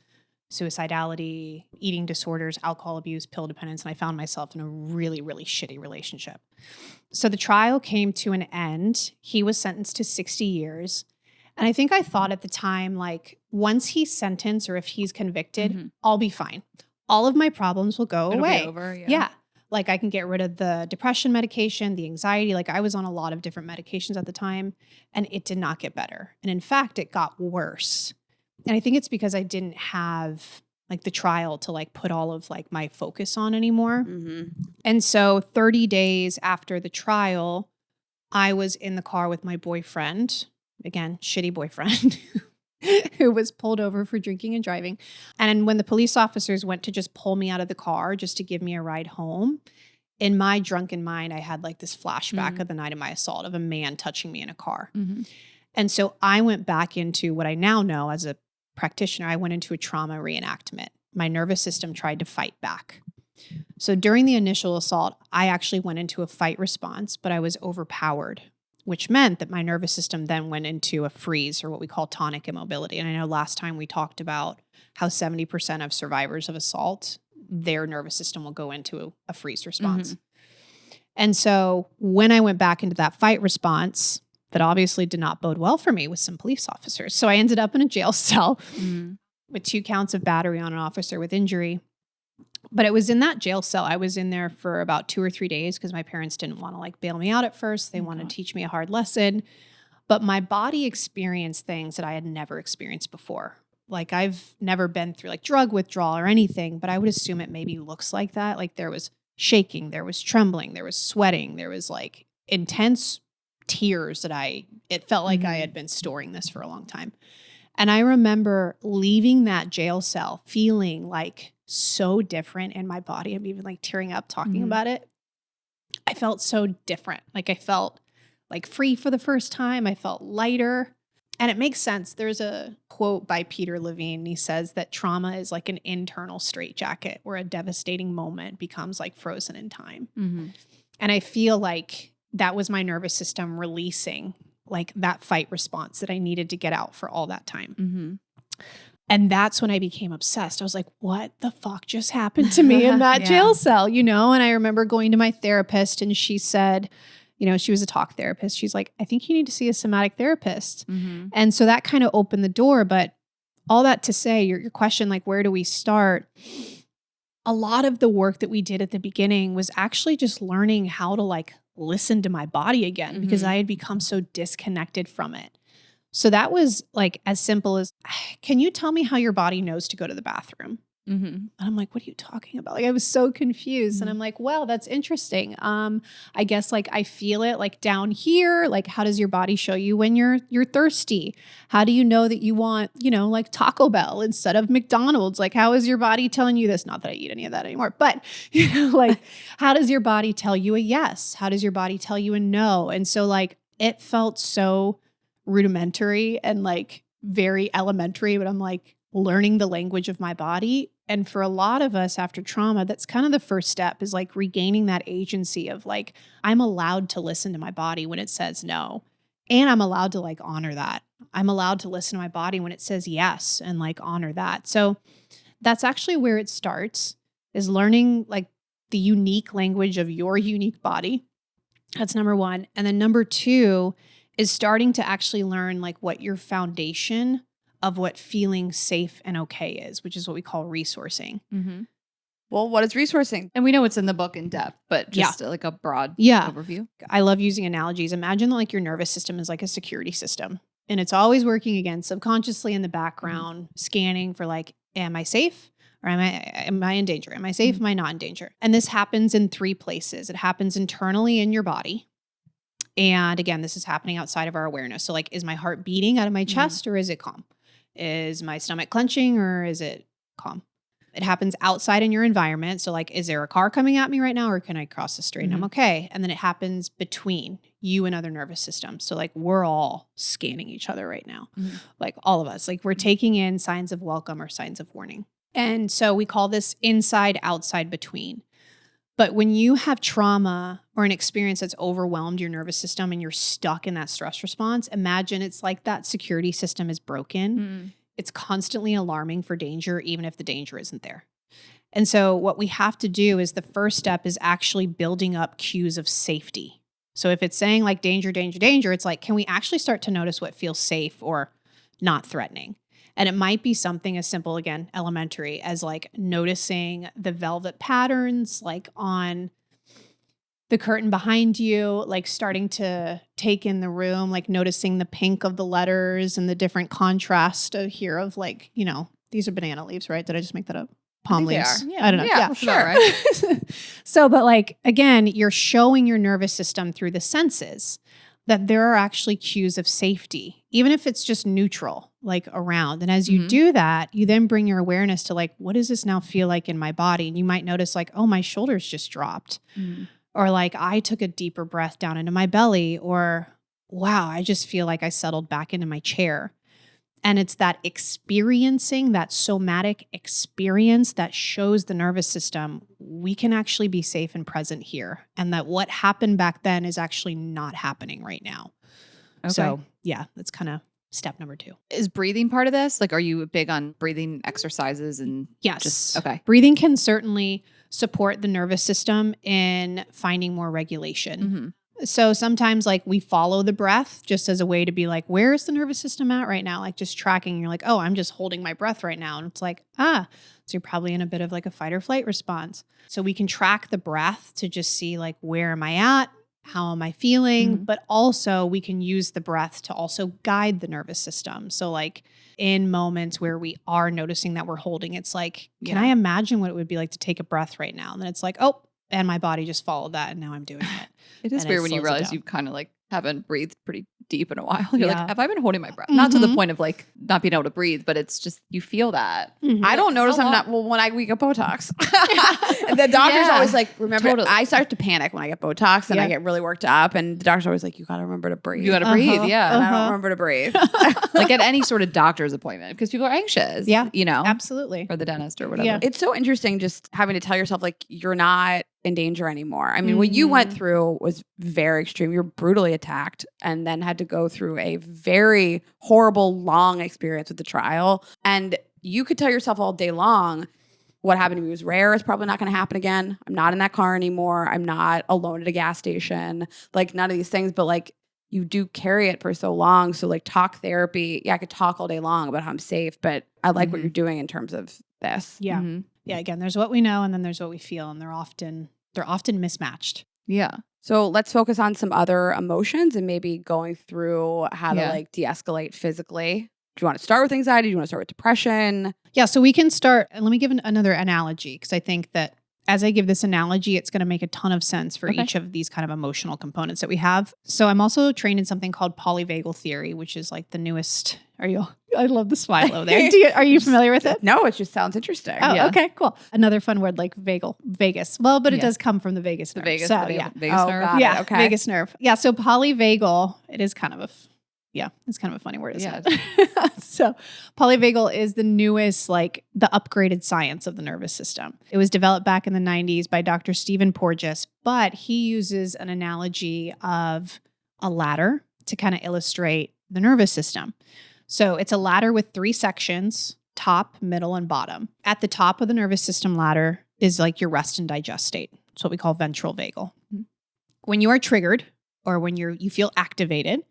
suicidality, eating disorders, alcohol abuse, pill dependence, and I found myself in a really, really shitty relationship. So the trial came to an end. He was sentenced to 60 years. And I think I thought at the time, like, once he's sentenced or if he's convicted, I'll be fine. All of my problems will go It'll away. be over, Yeah. Like I can get rid of the depression medication, the anxiety. Like I was on a lot of different medications at the time and it did not get better. And in fact, it got worse. And I think it's because I didn't have like the trial to like put all of like my focus on anymore. And so 30 days after the trial, I was in the car with my boyfriend, again, shitty boyfriend, who was pulled over for drinking and driving. And when the police officers went to just pull me out of the car just to give me a ride home, in my drunken mind, I had like this flashback of the night of my assault of a man touching me in a car. And so I went back into what I now know as a practitioner. I went into a trauma reenactment. My nervous system tried to fight back. So during the initial assault, I actually went into a fight response, but I was overpowered, which meant that my nervous system then went into a freeze or what we call tonic immobility. And I know last time we talked about how 70% of survivors of assault, their nervous system will go into a freeze response. And so when I went back into that fight response, that obviously did not bode well for me with some police officers. So I ended up in a jail cell with 2 counts of battery on an officer with injury. But it was in that jail cell. I was in there for about 2 or 3 days because my parents didn't want to like bail me out at first. They wanted to teach me a hard lesson. But my body experienced things that I had never experienced before. Like I've never been through like drug withdrawal or anything, but I would assume it maybe looks like that. Like there was shaking, there was trembling, there was sweating, there was like intense tears that it felt like I had been storing this for a long time. And I remember leaving that jail cell feeling like so different in my body. I'm even like tearing up talking about it. I felt so different. Like I felt like free for the first time. I felt lighter. And it makes sense. There's a quote by Peter Levine. He says that trauma is like an internal straitjacket where a devastating moment becomes like frozen in time. And I feel like that was my nervous system releasing like that fight response that I needed to get out for all that time. And that's when I became obsessed. I was like, what the fuck just happened to me in that jail cell, And I remember going to my therapist and she said, she was a talk therapist. She's like, I think you need to see a somatic therapist. And so that kind of opened the door. But all that to say, your question, like, where do we start? A lot of the work that we did at the beginning was actually just learning how to like listen to my body again because I had become so disconnected from it. So that was like as simple as, can you tell me how your body knows to go to the bathroom? And I'm like, what are you talking about? Like I was so confused and I'm like, well, that's interesting. I guess like I feel it like down here. Like how does your body show you when you're thirsty? How do you know that you want, like Taco Bell instead of McDonald's? Like how is your body telling you this? Not that I eat any of that anymore, but like how does your body tell you a yes? How does your body tell you a no? And so like it felt so rudimentary and like very elementary, but I'm like learning the language of my body. And for a lot of us after trauma, that's kind of the first step is like regaining that agency of like, I'm allowed to listen to my body when it says no. And I'm allowed to like honor that. I'm allowed to listen to my body when it says yes and like honor that. So that's actually where it starts is learning like the unique language of your unique body. That's number one. And then number two is starting to actually learn like what your foundation of what feeling safe and okay is, which is what we call resourcing. Well, what is resourcing? And we know it's in the book in depth, but just like a broad overview. I love using analogies. Imagine like your nervous system is like a security system and it's always working again subconsciously in the background, scanning for like, am I safe? Or am I in danger? Am I safe? Am I not in danger? And this happens in 3 places. It happens internally in your body. And again, this is happening outside of our awareness. So like, is my heart beating out of my chest or is it calm? Is my stomach clenching or is it calm? It happens outside in your environment. So like, is there a car coming at me right now or can I cross the street and I'm okay? And then it happens between you and other nervous systems. So like we're all scanning each other right now. Like all of us, like we're taking in signs of welcome or signs of warning. And so we call this inside, outside, between. But when you have trauma or an experience that's overwhelmed your nervous system and you're stuck in that stress response, imagine it's like that security system is broken. It's constantly alarming for danger, even if the danger isn't there. And so what we have to do is the first step is actually building up cues of safety. So if it's saying like danger, danger, danger, it's like, can we actually start to notice what feels safe or not threatening? And it might be something as simple, again, elementary, as like noticing the velvet patterns like on the curtain behind you, like starting to take in the room, like noticing the pink of the letters and the different contrast here of like, you know, these are banana leaves, right? Did I just make that up? Palm leaves. Yeah. I don't know. Yeah, sure. Right. So, but like, again, you're showing your nervous system through the senses that there are actually cues of safety, even if it's just neutral, like around. And as you do that, you then bring your awareness to like, what does this now feel like in my body? And you might notice like, oh, my shoulders just dropped. Or like, I took a deeper breath down into my belly. Or, wow, I just feel like I settled back into my chair. And it's that experiencing, that somatic experience that shows the nervous system, we can actually be safe and present here. And that what happened back then is actually not happening right now. Okay. So yeah, that's kind of step number 2. Is breathing part of this? Like, are you big on breathing exercises and Yes. okay. Breathing can certainly support the nervous system in finding more regulation. So sometimes like we follow the breath just as a way to be like, where is the nervous system at right now? Like just tracking. You're like, oh, I'm just holding my breath right now. And it's like, so you're probably in a bit of like a fight or flight response. So we can track the breath to just see like, where am I at? How am I feeling? But also we can use the breath to also guide the nervous system. So like in moments where we are noticing that we're holding, it's like, can I imagine what it would be like to take a breath right now? And then it's like, oh, and my body just followed that and now I'm doing it. It is And weird when you slows it realize down. you kind of like haven't breathed pretty deep in a while. You're Yeah. like, have I been holding my breath? Not to the point of like not being able to breathe, but it's just, you feel that. I don't notice I'm not, well, when we get Botox. The doctor's always like, remember, I start to panic when I get Botox and I get really worked up. And the doctor's always like, you got to remember to breathe. You got to breathe. Yeah. And I don't remember to breathe. Like at any sort of doctor's appointment because people are anxious. Yeah. You know, Absolutely. or the dentist or whatever. Yeah. It's so interesting just having to tell yourself like you're not in danger anymore. I mean, what you went through was very extreme. You were brutally attacked and then had to go through a very horrible, long experience with the trial. And you could tell yourself all day long, what happened to me was rare. It's probably not going to happen again. I'm not in that car anymore. I'm not alone at a gas station. Like none of these things, but like you do carry it for so long. So like talk therapy. Yeah, I could talk all day long about how I'm safe, but I like what you're doing in terms of this. Yeah. Yeah. Again, there's what we know and then there's what we feel. And they're often mismatched. Yeah. So let's focus on some other emotions and maybe going through how to like de-escalate physically. Do you want to start with anxiety? Do you want to start with depression? Yeah. So we can start, and let me give another analogy because I think that as I give this analogy, it's going to make a ton of sense for each of these kind of emotional components that we have. So I'm also trained in something called polyvagal theory, which is like the newest. I love the smile over there. Are you familiar with it? No, it just sounds interesting. Oh, okay, cool. Another fun word like Vegas. Well, but it does come from the vagus nerve. Vagus, so, Vegas Oh, nerve. got it. Yeah, Okay. vagus nerve. Yeah, so polyvagal, it is kind of it's kind of a funny word, isn't it? So polyvagal is the newest, like the upgraded science of the nervous system. It was developed back in the 90s by Dr. Stephen Porges, but he uses an analogy of a ladder to kind of illustrate the nervous system. So it's a ladder with 3 sections, top, middle, and bottom. At the top of the nervous system ladder is like your rest and digest state. It's what we call ventral vagal. When you are triggered or when you feel activated,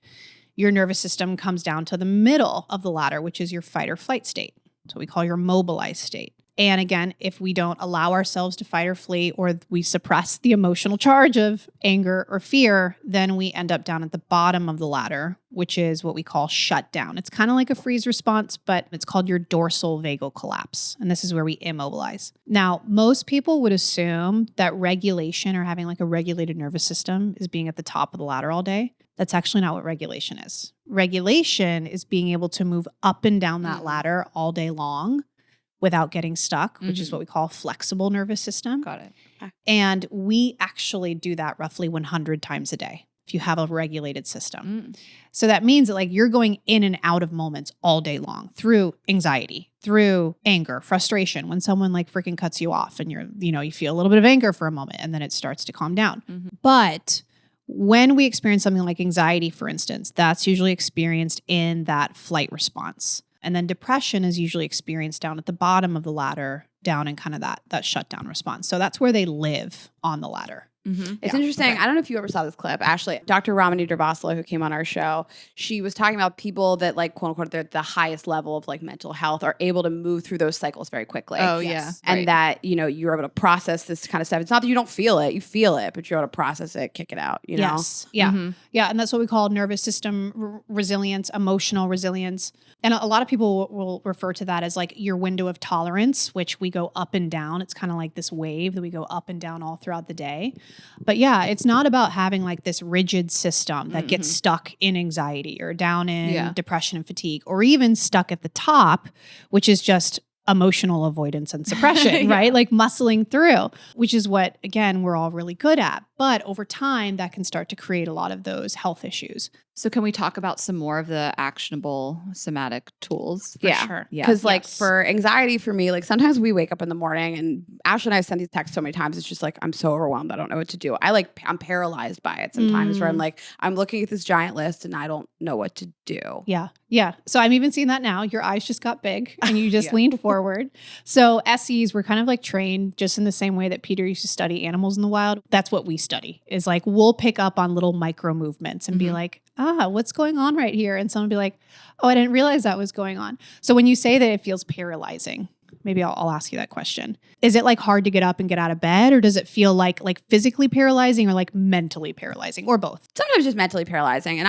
your nervous system comes down to the middle of the ladder, which is your fight or flight state. It's what we call your mobilized state. And again, if we don't allow ourselves to fight or flee, or we suppress the emotional charge of anger or fear, then we end up down at the bottom of the ladder, which is what we call shutdown. It's kind of like a freeze response, but it's called your dorsal vagal collapse. And this is where we immobilize. Now, most people would assume that regulation or having like a regulated nervous system is being at the top of the ladder all day. That's actually not what regulation is. Regulation is being able to move up and down that ladder all day long without getting stuck, which is what we call flexible nervous system. Got it. And we actually do that roughly 100 times a day if you have a regulated system. So that means that like you're going in and out of moments all day long through anxiety, through anger, frustration, when someone like freaking cuts you off and you feel a little bit of anger for a moment and then it starts to calm down. But when we experience something like anxiety, for instance, that's usually experienced in that flight response. And then depression is usually experienced down at the bottom of the ladder, down in kind of that shutdown response. So that's where they live on the ladder. It's interesting. Okay. I don't know if you ever saw this clip. Ashley, Dr. Ramani Durvasula, who came on our show, she was talking about people that like, quote unquote, they're at the highest level of like mental health are able to move through those cycles very quickly. Oh, yeah. And that, you're able to process this kind of stuff. It's not that you don't feel it. You feel it, but you're able to process it, kick it out, you know? Yes. Yeah. Yeah. And that's what we call nervous system resilience, emotional resilience. And a lot of people will refer to that as like your window of tolerance, which we go up and down. It's kind of like this wave that we go up and down all throughout the day. But yeah, it's not about having like this rigid system that gets stuck in anxiety or down in depression and fatigue, or even stuck at the top, which is just emotional avoidance and suppression, right? Like muscling through, which is what, again, we're all really good at. But over time, that can start to create a lot of those health issues. So can we talk about some more of the actionable somatic tools? For sure. Yeah. Because like for anxiety for me, like sometimes we wake up in the morning and Ashley and I send these texts so many times. It's just like, I'm so overwhelmed. I don't know what to do. I'm paralyzed by it sometimes where I'm like, I'm looking at this giant list and I don't know what to do. Yeah. Yeah. So I'm even seeing that now. Your eyes just got big and you just leaned forward. So SEs were kind of like trained just in the same way that Peter used to study animals in the wild. That's what we study is like, we'll pick up on little micro movements and be like, what's going on right here? And someone will be like, oh, I didn't realize that was going on. So when you say that it feels paralyzing, maybe I'll ask you that question. Is it like hard to get up and get out of bed, or does it feel like physically paralyzing or like mentally paralyzing, or both? Sometimes just mentally paralyzing. And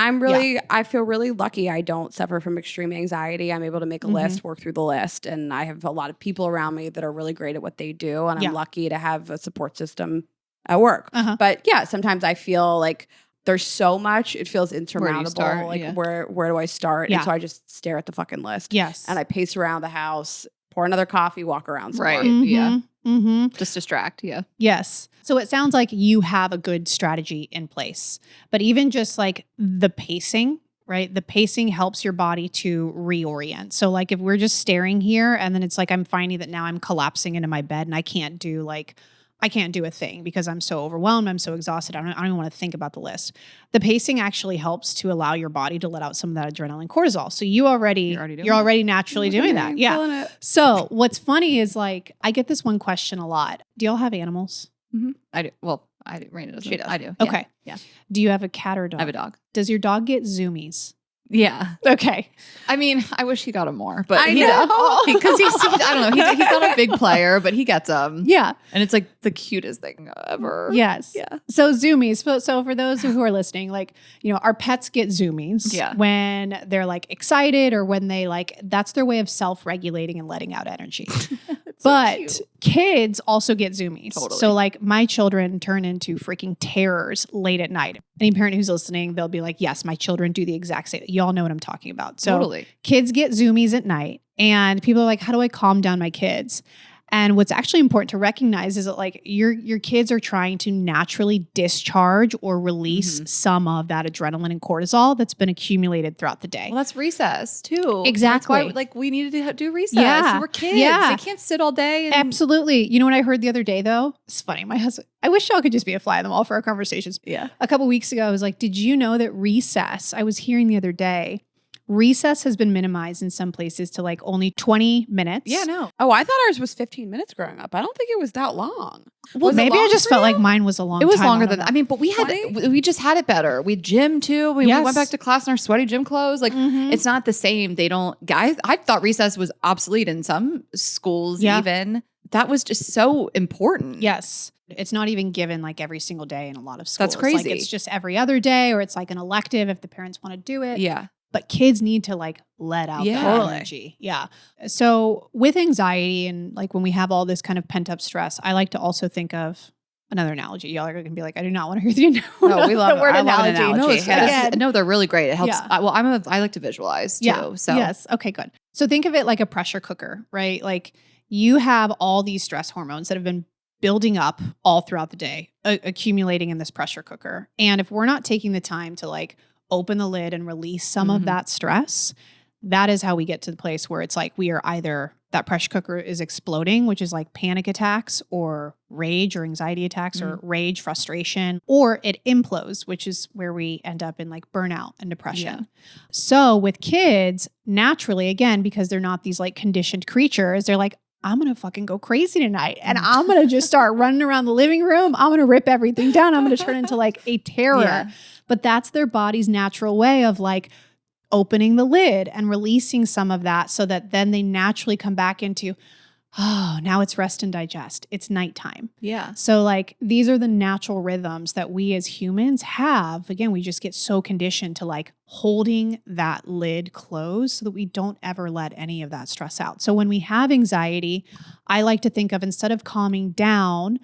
I feel really lucky I don't suffer from extreme anxiety. I'm able to make a list, work through the list. And I have a lot of people around me that are really great at what they do. And I'm lucky to have a support system at work. But yeah, sometimes I feel like there's so much, it feels insurmountable. Where do I start? And so I just stare at the fucking list. Yes. And I pace around the house, pour another coffee, walk around some more. Yeah. Just distract. Yeah. Yes. So it sounds like you have a good strategy in place, but even just like the pacing, right? The pacing helps your body to reorient. So like if we're just staring here and then it's like, I'm finding that now I'm collapsing into my bed and I can't do a thing because I'm so overwhelmed. I'm so exhausted. I don't even want to think about the list. The pacing actually helps to allow your body to let out some of that adrenaline cortisol. So you're already naturally doing that. Yeah. So what's funny is like, I get this one question a lot. Do y'all have animals? I do. Well, I do. Raina doesn't. She does. I do. Okay. Yeah. Do you have a cat or a dog? I have a dog. Does your dog get zoomies? Yeah. Okay. I mean, I wish he got him more, but I know. Because I don't know. He's not a big player, but he gets them. Yeah. And it's like the cutest thing ever. Yes. Yeah. So zoomies. So for those who are listening, like, our pets get zoomies when they're like excited or when they that's their way of self-regulating and letting out energy. But so kids also get zoomies. Totally. So like my children turn into freaking terrors late at night. Any parent who's listening, they'll be like, yes, my children do the exact same. Y'all know what I'm talking about. So kids get zoomies at night and people are like, how do I calm down my kids? And what's actually important to recognize is that like your kids are trying to naturally discharge or release some of that adrenaline and cortisol that's been accumulated throughout the day. Well, that's recess too. Exactly. That's why, we needed to do recess. Yeah. We're kids. Yeah. They can't sit all day. Absolutely. You know what I heard the other day though? It's funny. My husband, I wish y'all could just be a fly on the wall for our conversations. Yeah. A couple weeks ago, I was like, did you know that recess, I was hearing the other day, recess has been minimized in some places to like only 20 minutes. Yeah, no. Oh, I thought ours was 15 minutes growing up. I don't think it was that long. Well, maybe I just felt like mine was a long time. It was longer than that. I mean, but we just had it better. We gym too. We went back to class in our sweaty gym clothes. Like it's not the same. They don't, guys, I thought recess was obsolete in some schools even. That was just so important. Yes. It's not even given like every single day in a lot of schools. That's crazy. Like it's just every other day or it's like an elective if the parents want to do it. Yeah. But kids need to like let out that energy. Yeah. So with anxiety and like when we have all this kind of pent up stress, I like to also think of another analogy. Y'all are going to be like, I do not want to hear the No, we love the word I love analogy. No, they're really great. It helps. I like to visualize too. Yeah. So yes. Okay, good. So think of it like a pressure cooker, right? Like you have all these stress hormones that have been building up all throughout the day, accumulating in this pressure cooker. And if we're not taking the time to like open the lid and release some of that stress, that is how we get to the place where it's like we are either that pressure cooker is exploding, which is like panic attacks or rage or anxiety attacks or rage, frustration, or it implodes, which is where we end up in like burnout and depression. So with kids, naturally, again, because they're not these like conditioned creatures, they're like, I'm going to fucking go crazy tonight. And I'm going to just start running around the living room. I'm going to rip everything down. I'm going to turn into like a terror. Yeah. But that's their body's natural way of like opening the lid and releasing some of that so that then they naturally come back into, oh, now it's rest and digest. It's nighttime. Yeah. So like these are the natural rhythms that we as humans have. Again, we just get so conditioned to like holding that lid closed so that we don't ever let any of that stress out. So when we have anxiety, I like to think of, instead of calming down,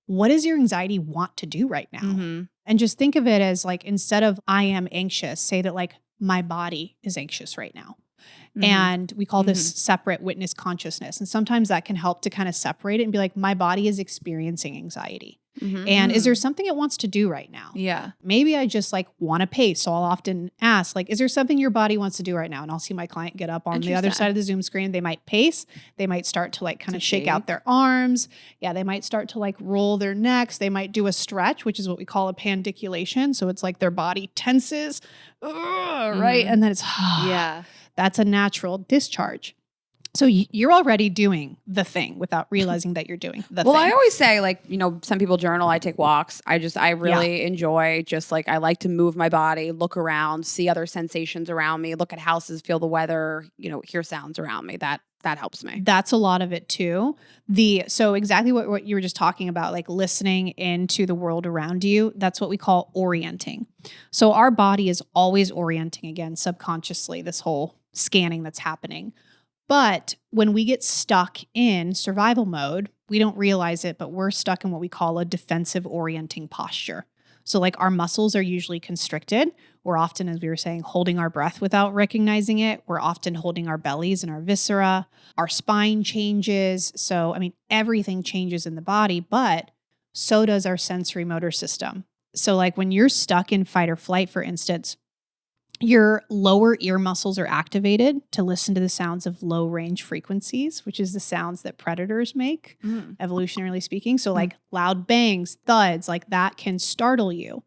what does your anxiety want to do right now? And just think of it as like, instead of I am anxious, say that like my body is anxious right now. And we call this separate witness consciousness. And sometimes that can help to kind of separate it and be like, my body is experiencing anxiety. And is there something it wants to do right now? Yeah. Maybe I just like want to pace. So I'll often ask, like, is there something your body wants to do right now? And I'll see my client get up on the other side of the Zoom screen. They might pace. They might start to like kind of shake out their arms. Yeah. They might start to like roll their necks. They might do a stretch, which is what we call a pandiculation. So it's like their body tenses, right? And then it's, that's a natural discharge. So you're already doing the thing without realizing that you're doing the thing. Well, I always say, like, you know, some people journal, I take walks. I really enjoy just like, I like to move my body, look around, see other sensations around me, look at houses, feel the weather, you know, hear sounds around me. That helps me. That's a lot of it too. So exactly what you were just talking about, like listening into the world around you, that's what we call orienting. So our body is always orienting, again, subconsciously, this whole scanning that's happening. But when we get stuck in survival mode, we don't realize it, but we're stuck in what we call a defensive orienting posture. So like our muscles are usually constricted. We're often, as we were saying, holding our breath without recognizing it. We're often holding our bellies and our viscera. Our spine changes. So, I mean, everything changes in the body, but so does our sensory motor system. So like when you're stuck in fight or flight, for instance, your lower ear muscles are activated to listen to the sounds of low range frequencies, which is the sounds that predators make, evolutionarily speaking. So like loud bangs, thuds, like that can startle you.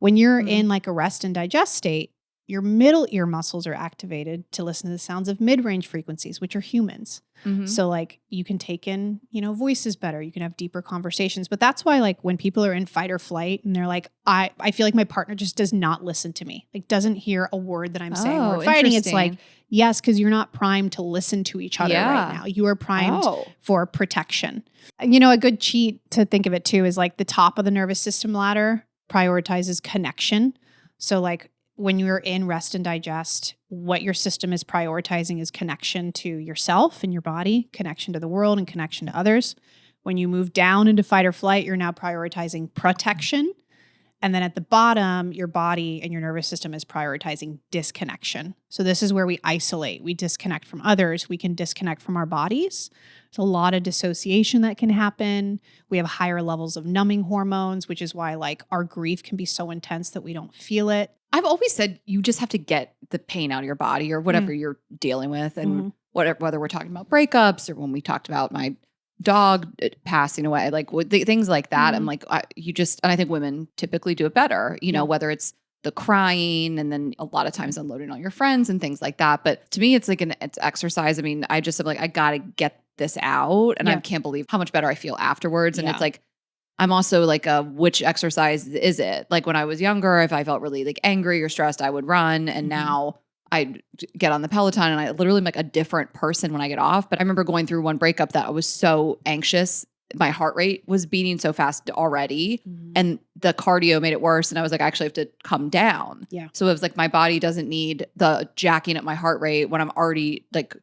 When you're in like a rest and digest state, your middle ear muscles are activated to listen to the sounds of mid-range frequencies, which are humans. So like you can take in, you know, voices better. You can have deeper conversations. But that's why like when people are in fight or flight and they're like, I feel like my partner just does not listen to me, like doesn't hear a word that I'm saying. We're fighting. It's like, yes, because you're not primed to listen to each other right now. You are primed for protection. You know, a good cheat to think of it too is like the top of the nervous system ladder prioritizes connection. So like when you're in rest and digest, what your system is prioritizing is connection to yourself and your body, connection to the world, and connection to others. When you move down into fight or flight, you're now prioritizing protection. And then at the bottom, your body and your nervous system is prioritizing disconnection. So this is where we isolate. We disconnect from others. We can disconnect from our bodies. There's a lot of dissociation that can happen. We have higher levels of numbing hormones, which is why like our grief can be so intense that we don't feel it. I've always said you just have to get the pain out of your body or whatever you're dealing with. And whether we're talking about breakups or when we talked about my dog passing away, like things like that. I'm like, and I think women typically do it better, you know, whether it's the crying and then a lot of times unloading on your friends and things like that. But to me, it's like it's exercise. I mean, I just am like, I got to get this out and I can't believe how much better I feel afterwards. And it's like, I'm also like, which exercise is it? Like when I was younger, if I felt really like angry or stressed, I would run. And now I get on the Peloton and I literally am like a different person when I get off. But I remember going through one breakup that I was so anxious. My heart rate was beating so fast already. And the cardio made it worse. And I was like, I actually have to come down. Yeah. So it was like, my body doesn't need the jacking up my heart rate when I'm already like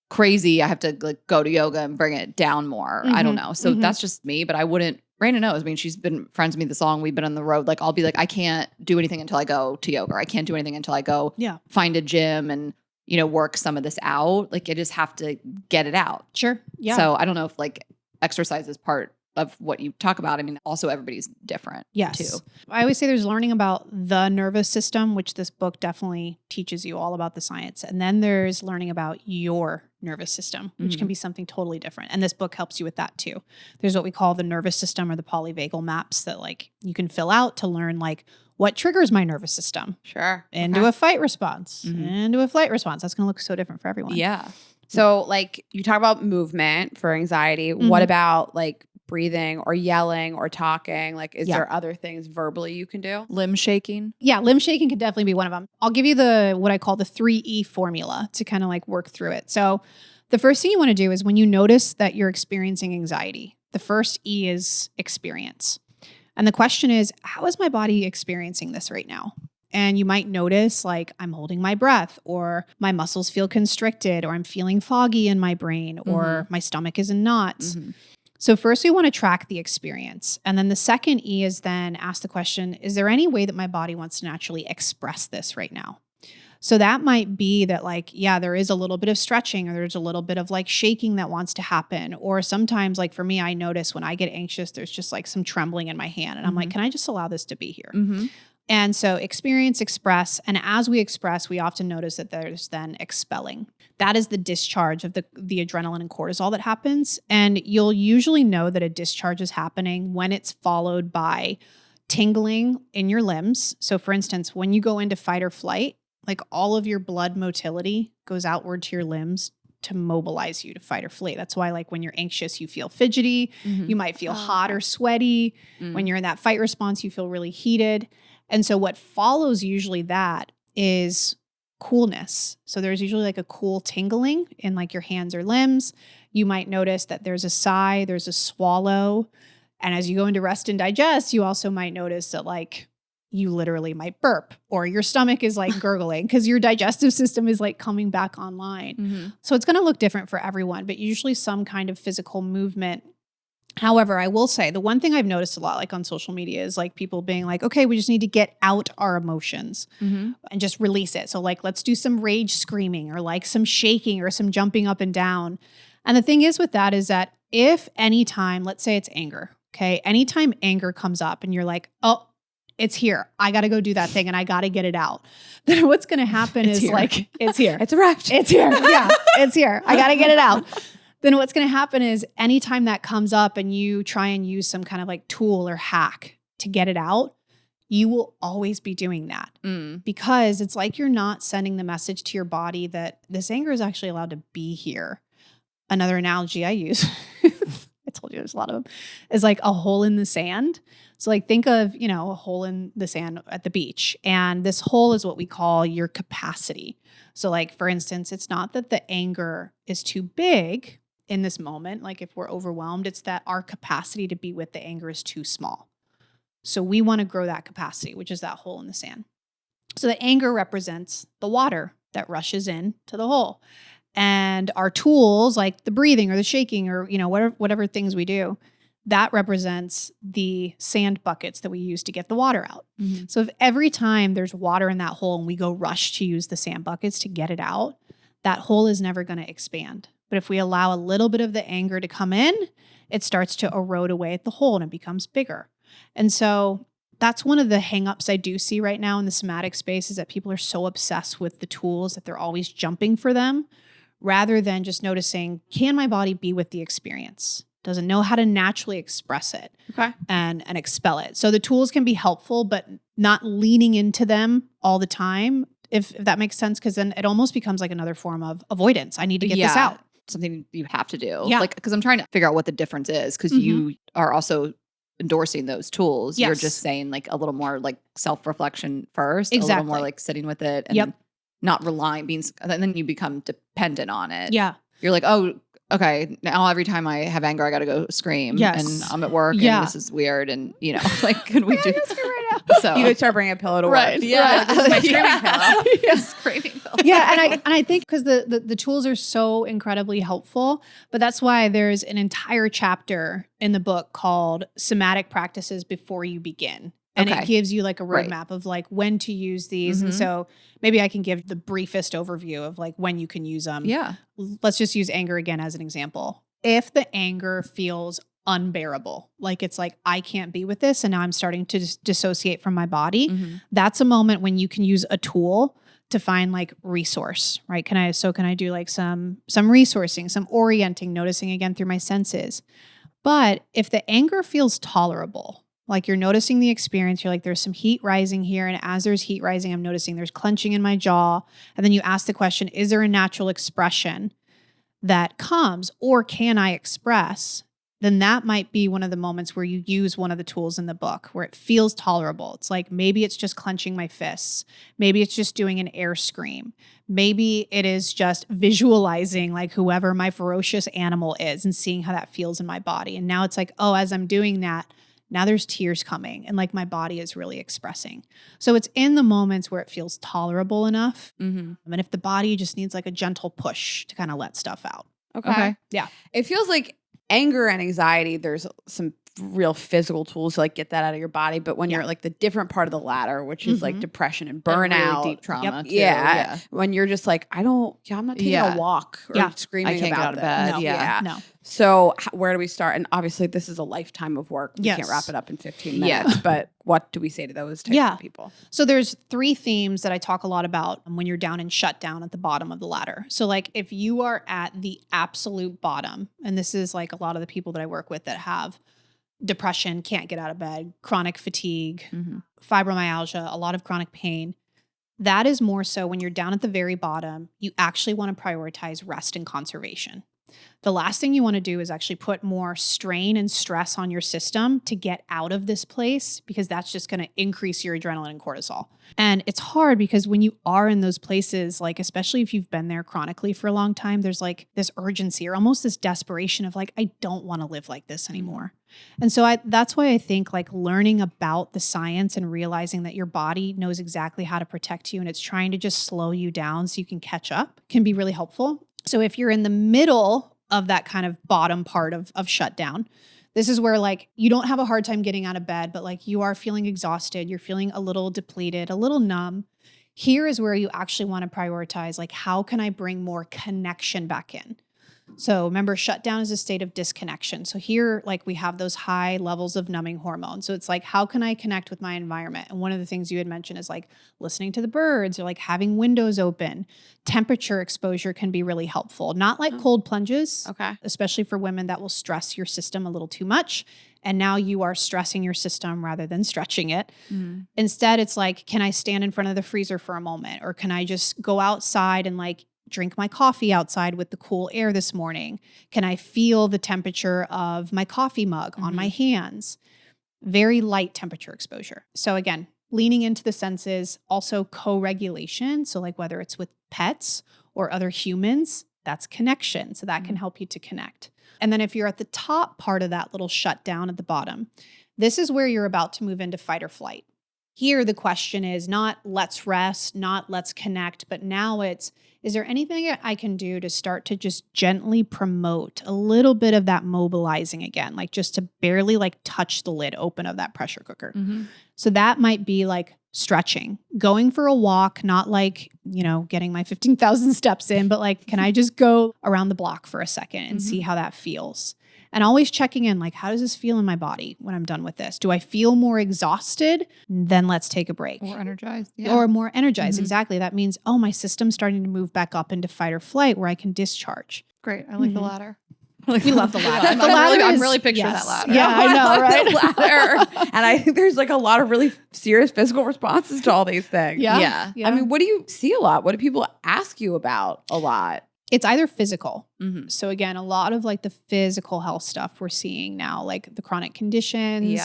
crazy. I have to like go to yoga and bring it down more. I don't know. So that's just me, but I wouldn't. Raina knows. I mean, she's been friends with me this long. We've been on the road. Like, I'll be like, I can't do anything until I go to yoga. I can't do anything until I go find a gym and work some of this out. Like I just have to get it out. Sure. Yeah. So I don't know if like exercise is part of what you talk about. I mean, also everybody's different Yes. too. I always say there's learning about the nervous system, which this book definitely teaches you all about the science. And then there's learning about your nervous system, which can be something totally different. And this book helps you with that too. There's what we call the nervous system or the polyvagal maps that like you can fill out to learn like what triggers my nervous system. Sure. Into a fight response, into a flight response. That's going to look so different for everyone. Yeah. So like you talk about movement for anxiety. What about like breathing or yelling or talking? Like, is there other things verbally you can do? Limb shaking. Yeah, limb shaking could definitely be one of them. I'll give you what I call the 3E formula to kind of like work through it. So the first thing you want to do is when you notice that you're experiencing anxiety, the first E is experience. And the question is, how is my body experiencing this right now? And you might notice like I'm holding my breath, or my muscles feel constricted, or I'm feeling foggy in my brain, or my stomach is in knots. So first we want to track the experience. And then the second E is then ask the question, is there any way that my body wants to naturally express this right now? So that might be that like, yeah, there is a little bit of stretching, or there's a little bit of like shaking that wants to happen. Or sometimes like for me, I notice when I get anxious, there's just like some trembling in my hand. And I'm like, can I just allow this to be here? And so experience, express. And as we express, we often notice that there's then expelling. That is the discharge of the adrenaline and cortisol that happens. And you'll usually know that a discharge is happening when it's followed by tingling in your limbs. So for instance, when you go into fight or flight, like all of your blood motility goes outward to your limbs to mobilize you to fight or flee. That's why like when you're anxious, you feel fidgety, you might feel hot or sweaty. When you're in that fight response, you feel really heated. And so what follows usually that is coolness. So there's usually like a cool tingling in like your hands or limbs. You might notice that there's a sigh, there's a swallow. And as you go into rest and digest, you also might notice that like you literally might burp, or your stomach is like gurgling because your digestive system is like coming back online. So it's going to look different for everyone, but usually some kind of physical movement. However, I will say the one thing I've noticed a lot like on social media is like people being like, okay, we just need to get out our emotions and just release it. So like, let's do some rage screaming, or like some shaking, or some jumping up and down. And the thing is with that is that if anytime, let's say it's anger, okay, anytime anger comes up and you're like, oh, it's here, I got to go do that thing and I got to get it out, then what's going to happen is like, it's here. It's arrived. It's here. Yeah, it's here. I got to get it out. Then what's going to happen is anytime that comes up and you try and use some kind of like tool or hack to get it out, you will always be doing that because it's like you're not sending the message to your body that this anger is actually allowed to be here. Another analogy I use, I told you there's a lot of them, is like a hole in the sand. So like think of, a hole in the sand at the beach, and this hole is what we call your capacity. So like, for instance, it's not that the anger is too big in this moment. Like if we're overwhelmed, it's that our capacity to be with the anger is too small. So we want to grow that capacity, which is that hole in the sand. So the anger represents the water that rushes in to the hole. And our tools like the breathing or the shaking or, whatever things we do, that represents the sand buckets that we use to get the water out. So if every time there's water in that hole and we go rush to use the sand buckets to get it out, that hole is never going to expand. But if we allow a little bit of the anger to come in, it starts to erode away at the hole and it becomes bigger. And so that's one of the hangups I do see right now in the somatic space, is that people are so obsessed with the tools that they're always jumping for them rather than just noticing, can my body be with the experience? Does it know how to naturally express it and expel it? So the tools can be helpful, but not leaning into them all the time, if that makes sense, because then it almost becomes like another form of avoidance. I need to get this out. Something you have to do. Yeah. Like, because I'm trying to figure out what the difference is, because you are also endorsing those tools. Yes. You're just saying like a little more like self-reflection first, a Exactly. little more like sitting with it and not relying, and then you become dependent on it. Yeah. You're like, oh, okay, now every time I have anger, I got to go scream. Yes. And I'm at work and this is weird. And, like, could we do right now? so? You could start bringing a pillow to work. Yeah. This is my screaming pillow. Screaming pillow. Yeah. And I think because the tools are so incredibly helpful, but that's why there's an entire chapter in the book called Somatic Practices Before You Begin. And Okay. it gives you like a Right. roadmap of like when to use these. And so maybe I can give the briefest overview of like when you can use them. Yeah. Let's just use anger again as an example. If the anger feels unbearable, like it's like, I can't be with this and now I'm starting to dissociate from my body, that's a moment when you can use a tool to find like resource, right? Can I do like some resourcing, some orienting, noticing again through my senses. But if the anger feels tolerable, like you're noticing the experience, you're like, there's some heat rising here. And as there's heat rising, I'm noticing there's clenching in my jaw. And then you ask the question, is there a natural expression that comes or can I express? Then that might be one of the moments where you use one of the tools in the book where it feels tolerable. It's like, maybe it's just clenching my fists. Maybe it's just doing an air scream. Maybe it is just visualizing like whoever my ferocious animal is and seeing how that feels in my body. And now it's like, oh, as I'm doing that, now there's tears coming and like my body is really expressing. So it's in the moments where it feels tolerable enough. And if the body just needs like a gentle push to kind of let stuff out. Okay. Yeah. It feels like anger and anxiety, there's some real physical tools to like get that out of your body. But when you're at like the different part of the ladder, which is like depression and burnout, really deep trauma. Too. Yeah. When you're just like, I'm not taking a walk or screaming I can't about get out of bed. No. Yeah. No. So where do we start? And obviously this is a lifetime of work. We can't wrap it up in 15 minutes, but what do we say to those types of people? So there's 3 themes that I talk a lot about when you're down and shut down at the bottom of the ladder. So like if you are at the absolute bottom, and this is like a lot of the people that I work with that have depression, can't get out of bed, chronic fatigue, fibromyalgia, a lot of chronic pain. That is more so when you're down at the very bottom, you actually want to prioritize rest and conservation. The last thing you want to do is actually put more strain and stress on your system to get out of this place, because that's just going to increase your adrenaline and cortisol. And it's hard because when you are in those places, like especially if you've been there chronically for a long time, there's like this urgency or almost this desperation of like, I don't want to live like this anymore. And so that's why I think like learning about the science and realizing that your body knows exactly how to protect you and it's trying to just slow you down so you can catch up can be really helpful. So if you're in the middle of that kind of bottom part of shutdown, this is where like you don't have a hard time getting out of bed, but like you are feeling exhausted, you're feeling a little depleted, a little numb. Here is where you actually want to prioritize, like, how can I bring more connection back in? So remember, shutdown is a state of disconnection. So here, like we have those high levels of numbing hormones. So it's like, how can I connect with my environment? And one of the things you had mentioned is like listening to the birds or like having windows open. Temperature exposure can be really helpful. Not like cold plunges, especially for women that will stress your system a little too much. And now you are stressing your system rather than stretching it. Instead, it's like, can I stand in front of the freezer for a moment? Or can I just go outside and like drink my coffee outside with the cool air this morning? Can I feel the temperature of my coffee mug on my hands? Very light temperature exposure. So again, leaning into the senses, also co-regulation. So like whether it's with pets or other humans, that's connection. So that can help you to connect. And then if you're at the top part of that little shutdown at the bottom, this is where you're about to move into fight or flight. Here, the question is not let's rest, not let's connect, but now it's, is there anything I can do to start to just gently promote a little bit of that mobilizing again, like just to barely like touch the lid open of that pressure cooker. So that might be like stretching, going for a walk, not like, you know, getting my 15,000 steps in, but like, can I just go around the block for a second and see how that feels? And always checking in, like, how does this feel in my body when I'm done with this? Do I feel more exhausted? Then let's take a break. Or energized. Or more energized. Exactly. That means, oh, my system's starting to move back up into fight or flight where I can discharge. Great. I like the ladder. We love the ladder. I'm really picturing that ladder. Yeah, I know, right? The ladder. And I think there's like a lot of really serious physical responses to all these things. Yeah. I mean, what do you see a lot? What do people ask you about a lot? It's either physical. So again, a lot of like the physical health stuff we're seeing now, like the chronic conditions,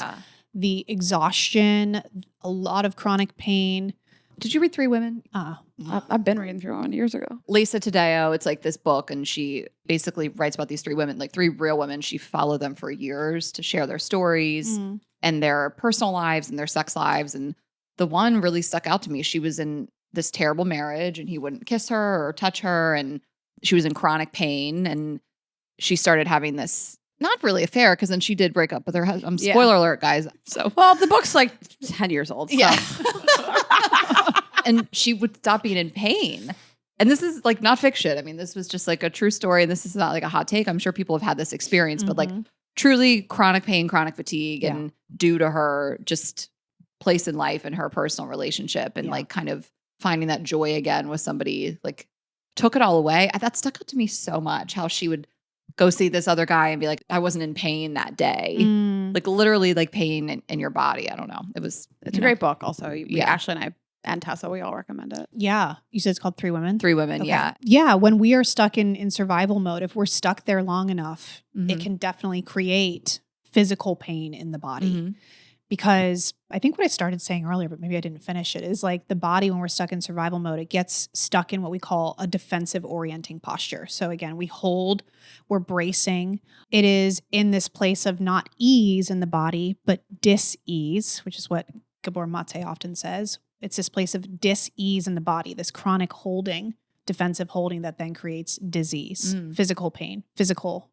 the exhaustion, a lot of chronic pain. Did you read Three Women? I've been reading through one years ago. Lisa Taddeo, it's like this book, and she basically writes about these 3 women, like 3 real women. She followed them for years to share their stories and their personal lives and their sex lives. And the one really stuck out to me. She was in this terrible marriage and he wouldn't kiss her or touch her. And she was in chronic pain, and she started having this not really a fair, because then she did break up with her husband. Yeah. Spoiler alert, guys. So Well, the book's like 10 years old. So. yeah. And she would stop being in pain. And this is like not fiction. I mean, this was just like a true story. And this is not like a hot take. I'm sure people have had this experience, but like truly chronic pain, chronic fatigue, and due to her just place in life and her personal relationship and like kind of finding that joy again with somebody, like took it all away. That stuck out to me so much, how she would go see this other guy and be like, I wasn't in pain that day. Like literally like pain in your body. I don't know. It's a great book also. Yeah. Ashley and I and Tessa, we all recommend it. Yeah. You said it's called Three Women? Three Women, yeah. Yeah. When we are stuck in survival mode, if we're stuck there long enough, it can definitely create physical pain in the body. Because I think what I started saying earlier, but maybe I didn't finish it, is like the body, when we're stuck in survival mode, it gets stuck in what we call a defensive orienting posture. So again, we hold, we're bracing. It is in this place of not ease in the body, but dis-ease, which is what Gabor Mate often says. It's this place of dis-ease in the body, this chronic holding, defensive holding that then creates disease, physical pain, physical,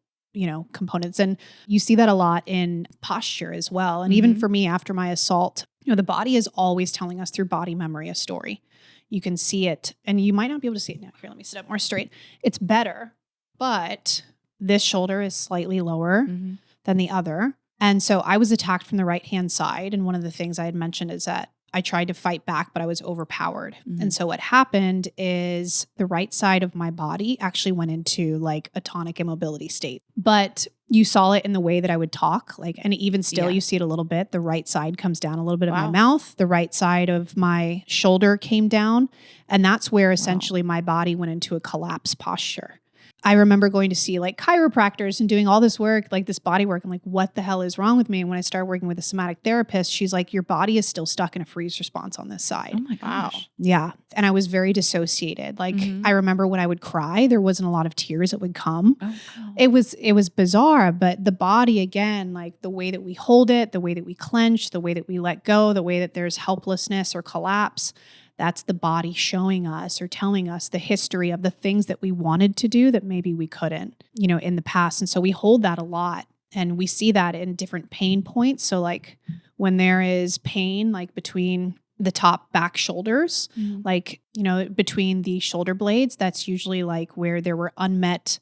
components. And you see that a lot in posture as well. And even for me, after my assault, the body is always telling us through body memory a story. You can see it, and you might not be able to see it now. Here, let me sit up more straight. It's better, but this shoulder is slightly lower than the other. And so I was attacked from the right-hand side. And one of the things I had mentioned is that I tried to fight back, but I was overpowered. And so what happened is the right side of my body actually went into like a tonic immobility state. But you saw it in the way that I would talk, and even still you see it a little bit. The right side comes down a little bit of my mouth. The right side of my shoulder came down. And that's where essentially my body went into a collapse posture. I remember going to see like chiropractors and doing all this work, like this body work. I'm like, what the hell is wrong with me? And when I started working with a somatic therapist, she's like, your body is still stuck in a freeze response on this side. Oh my gosh. Yeah. And I was very dissociated. Like I remember when I would cry, there wasn't a lot of tears that would come. It was bizarre, but the body, again, like the way that we hold it, the way that we clench, the way that we let go, the way that there's helplessness or collapse, that's the body showing us or telling us the history of the things that we wanted to do that maybe we couldn't, in the past. And so we hold that a lot, and we see that in different pain points. So like when there is pain, like between the top back shoulders, like, between the shoulder blades, that's usually like where there were unmet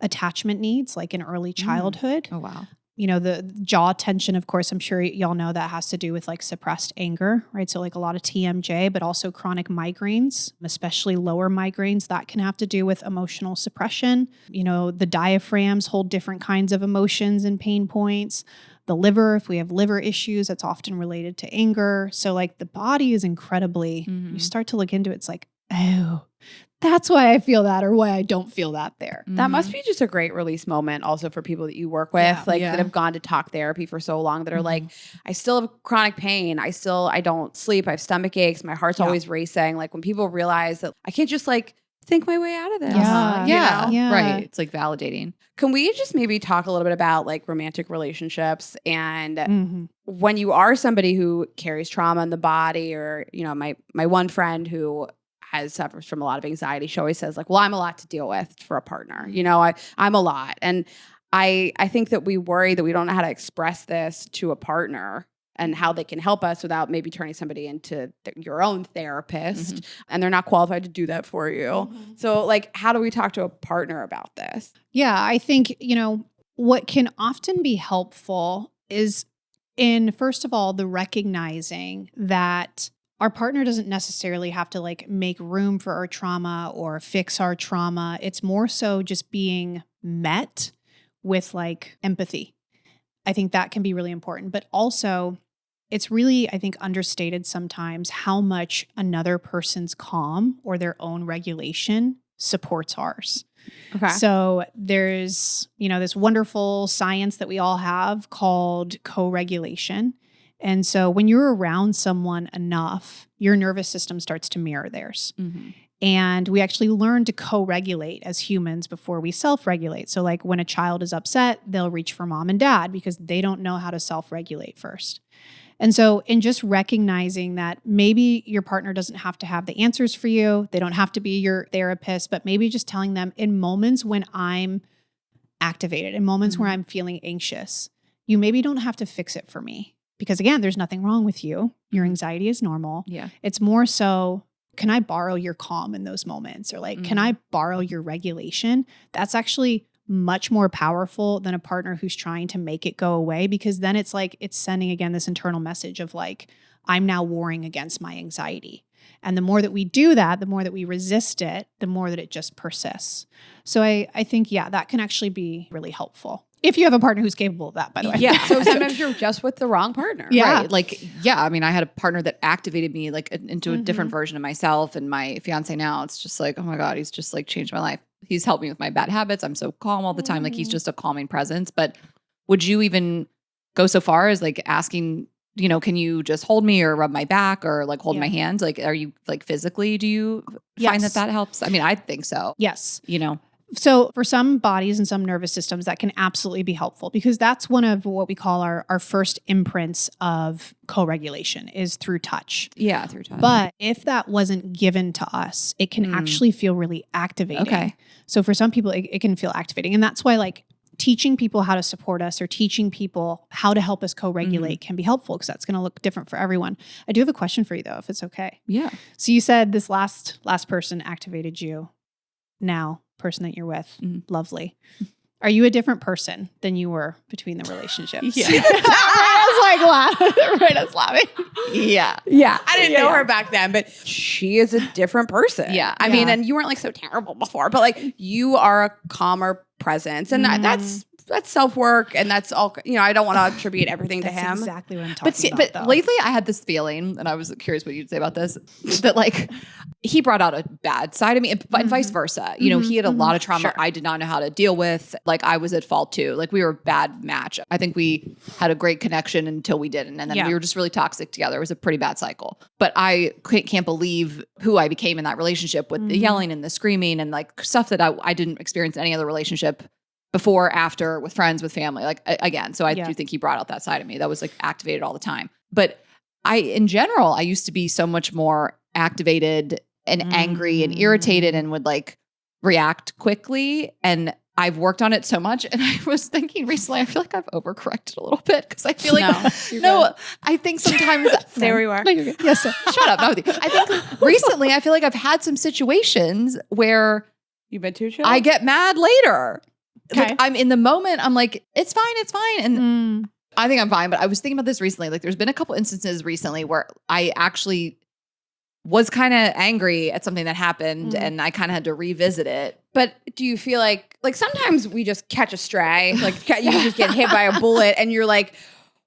attachment needs, like in early childhood. Oh, wow. The jaw tension, of course, I'm sure y'all know that has to do with like suppressed anger, right? So like a lot of TMJ, but also chronic migraines, especially lower migraines, that can have to do with emotional suppression. The diaphragms hold different kinds of emotions and pain points. The liver, if we have liver issues, that's often related to anger. So like the body is incredibly, you start to look into it, it's like, oh, that's why I feel that, or why I don't feel that there. That must be just a great release moment also for people that you work with, that have gone to talk therapy for so long, that are like, I still have chronic pain. I don't sleep. I have stomach aches. My heart's always racing. Like when people realize that I can't just like think my way out of this. Yeah. Right. It's like validating. Can we just maybe talk a little bit about like romantic relationships and when you are somebody who carries trauma in the body, or, my one friend who suffers from a lot of anxiety, she always says like, well, I'm a lot to deal with for a partner. I'm a lot. And I think that we worry that we don't know how to express this to a partner and how they can help us without maybe turning somebody into your own therapist, and they're not qualified to do that for you. So like, how do we talk to a partner about this? Yeah, I think, what can often be helpful is in, first of all, the recognizing that our partner doesn't necessarily have to like make room for our trauma or fix our trauma. It's more so just being met with like empathy. I think that can be really important, but also it's really, I think, understated sometimes how much another person's calm or their own regulation supports ours. Okay. So there's, this wonderful science that we all have called co-regulation. And so when you're around someone enough, your nervous system starts to mirror theirs. And we actually learn to co-regulate as humans before we self-regulate. So like when a child is upset, they'll reach for mom and dad because they don't know how to self-regulate first. And so in just recognizing that maybe your partner doesn't have to have the answers for you, they don't have to be your therapist, but maybe just telling them in moments when I'm activated, in moments where I'm feeling anxious, you maybe don't have to fix it for me. Because again, there's nothing wrong with you. Your anxiety is normal. Yeah. It's more so, can I borrow your calm in those moments? Or like, can I borrow your regulation? That's actually much more powerful than a partner who's trying to make it go away, because then it's like, it's sending again this internal message of like, I'm now warring against my anxiety. And the more that we do that, the more that we resist it, the more that it just persists. So I think, yeah, that can actually be really helpful. If you have a partner who's capable of that, by the way. Yeah. So sometimes you're just with the wrong partner. Yeah. Right. Like, yeah, I mean, I had a partner that activated me like into a different version of myself, and my fiance now, it's just like, oh my God, he's just like changed my life. He's helped me with my bad habits. I'm so calm all the time. Like he's just a calming presence. But would you even go so far as like asking, you know, can you just hold me or rub my back or like hold my hand? Like, are you like physically, do you find that helps? I mean, I think so. Yes. You know? So for some bodies and some nervous systems, that can absolutely be helpful, because that's one of what we call our first imprints of co-regulation is through touch. Yeah, through touch. But if that wasn't given to us, it can actually feel really activating. Okay. So for some people, it can feel activating. And that's why like teaching people how to support us or teaching people how to help us co-regulate can be helpful, because that's going to look different for everyone. I do have a question for you though, if it's okay. Yeah. So you said this last person activated you. Now, person that you're with, lovely. Are you a different person than you were between the relationships? Yeah. I was like, laughing. Right, I was laughing. Yeah. Yeah. I didn't know her back then, but she is a different person. Yeah. I mean, and you weren't like so terrible before, but like you are a calmer presence, and that's self-work, and that's all, you know, I don't want to attribute everything to him. Exactly what I'm talking about. But though. lately I had this feeling, and I was curious what you'd say about this, that like he brought out a bad side of me, and vice versa. You know, he had a lot of trauma I did not know how to deal with. Like I was at fault too. Like we were a bad match. I think we had a great connection until we didn't. And then we were just really toxic together. It was a pretty bad cycle. But I can't believe who I became in that relationship with the yelling and the screaming and like stuff that I didn't experience in any other relationship before, after, with friends, with family, like again. So I do think he brought out that side of me that was like activated all the time. But in general, I used to be so much more activated and angry and irritated and would like react quickly. And I've worked on it so much. And I was thinking recently, I feel like I've overcorrected a little bit, because I feel like, I think sometimes. There we were. No, you're good. Yes, sir. Shut up. Not with you. I think recently I feel like I've had some situations where You've been too chill? I get mad later. Okay. Like I'm in the moment, I'm like, it's fine. And I think I'm fine. But I was thinking about this recently. Like there's been a couple instances recently where I actually was kind of angry at something that happened and I kind of had to revisit it. But do you feel like sometimes we just catch a stray, like you just get hit by a bullet and you're like,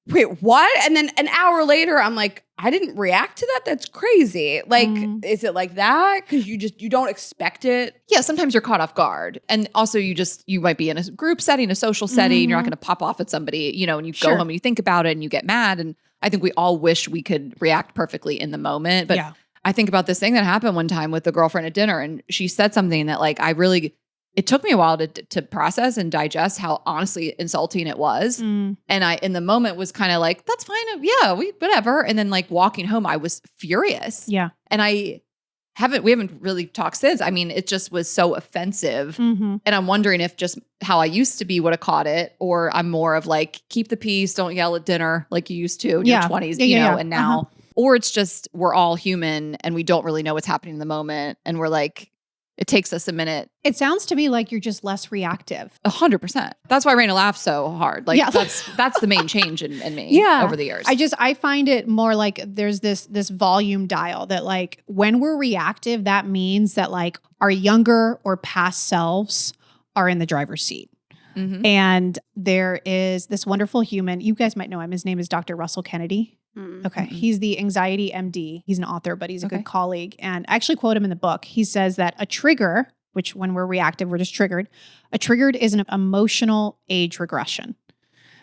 wait, what? And then an hour later, I'm like, I didn't react to that. That's crazy. Like, is it like that? Because you don't expect it. Yeah, sometimes you're caught off guard. And also you might be in a group setting, a social setting. You're not going to pop off at somebody, you know, and you go home and you think about it and you get mad. And I think we all wish we could react perfectly in the moment. But I think about this thing that happened one time with a girlfriend at dinner, and she said something that like it took me a while to process and digest how honestly insulting it was. And I, in the moment, was kind of like, that's fine. Yeah, whatever. And then like walking home, I was furious. Yeah. And we haven't really talked since. I mean, it just was so offensive. And I'm wondering if just how I used to be would have caught it, or I'm more of like, keep the peace, don't yell at dinner like you used to in your 20s, you know, and now, or it's just, we're all human and we don't really know what's happening in the moment. And we're like, it takes us a minute. It sounds to me like you're just less reactive. 100%. That's why Raina laughs so hard. Like that's the main change in me over the years. I find it more like there's this volume dial that like when we're reactive, that means that like our younger or past selves are in the driver's seat. And there is this wonderful human, you guys might know him. His name is Dr. Russell Kennedy. Okay. He's the anxiety MD. He's an author, but he's a good colleague. And I actually quote him in the book. He says that a trigger, which when we're reactive, we're just triggered. A triggered is an emotional age regression.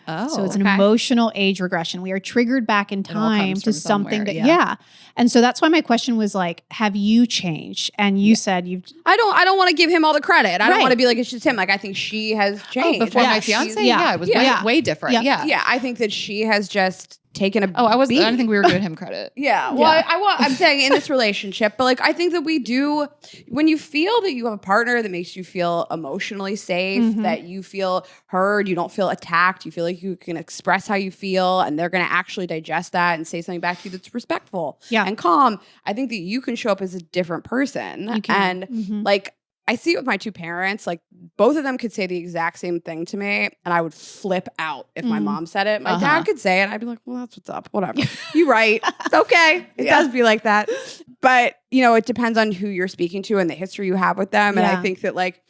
Oh, so it's an emotional age regression. We are triggered back in time to something that, And so that's why my question was like, have you changed? And you said you've. I don't want to give him all the credit. I don't want to be like, it's just him. Like, I think she has changed. Before my fiance? Yeah, it was way different. Yeah. I think that she has just taken a I beating. don't think we were giving him credit. Yeah. Well, I'm saying in this relationship, but like I think that we do, when you feel that you have a partner that makes you feel emotionally safe, that you feel heard, you don't feel attacked, you feel like you can express how you feel and they're going to actually digest that and say something back to you that's respectful and calm. I think that you can show up as a different person. You can. And like, I see it with my two parents, like both of them could say the exact same thing to me and I would flip out if my mom said it. My dad could say it. I'd be like, well, that's what's up. Whatever. You're right. It's okay. It does be like that. But, you know, it depends on who you're speaking to and the history you have with them. And I think that like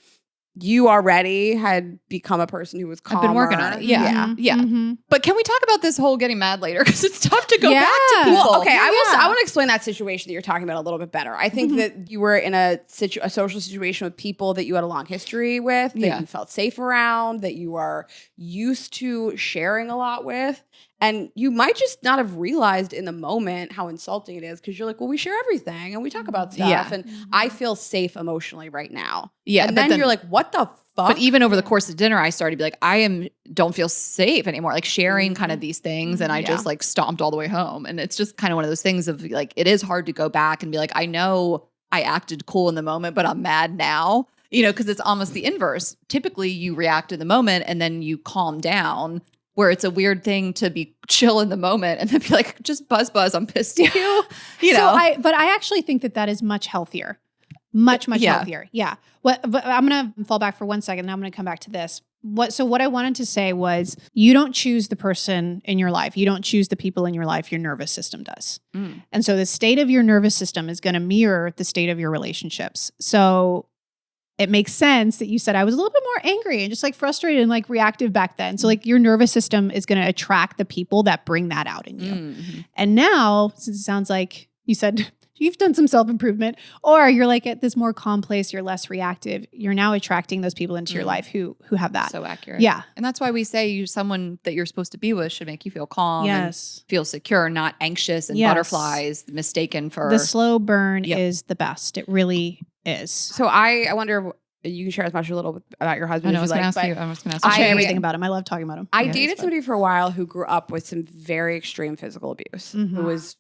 you already had become a person who was calmer. I've been working on it. Yeah. But can we talk about this whole getting mad later? Because it's tough to go back to people. Well, okay, I want to explain that situation that you're talking about a little bit better. I think that you were in a social situation with people that you had a long history with, that you felt safe around, that you are used to sharing a lot with. And you might just not have realized in the moment how insulting it is because you're like, well, we share everything and we talk about stuff and I feel safe emotionally right now. Yeah. And then you're like, what the fuck? But even over the course of dinner, I started to be like, don't feel safe anymore. Like sharing kind of these things. And I just like stomped all the way home. And it's just kind of one of those things of like, it is hard to go back and be like, I know I acted cool in the moment, but I'm mad now. You know, because it's almost the inverse. Typically you react in the moment and then you calm down. Where it's a weird thing to be chill in the moment and then be like, just buzz, I'm pissed at you. You know? But I actually think that is much healthier. Much healthier. Yeah. But I'm going to fall back for 1 second and I'm going to come back to this. What I wanted to say was you don't choose the person in your life. You don't choose the people in your life. Your nervous system does. And so the state of your nervous system is going to mirror the state of your relationships. So it makes sense that you said I was a little bit more angry and just like frustrated and like reactive back then. So like your nervous system is going to attract the people that bring that out in you. And now, since it sounds like you said you've done some self-improvement or you're like at this more calm place, you're less reactive, you're now attracting those people into your life who have that. So accurate. Yeah. And that's why we say someone that you're supposed to be with should make you feel calm and feel secure, not anxious and butterflies mistaken for. The slow burn is the best. It really is. So I wonder, you can share as much a little about your husband as you like. I was going to ask you. I'll share everything about him. I love talking about him. I dated somebody for a while who grew up with some very extreme physical abuse, who was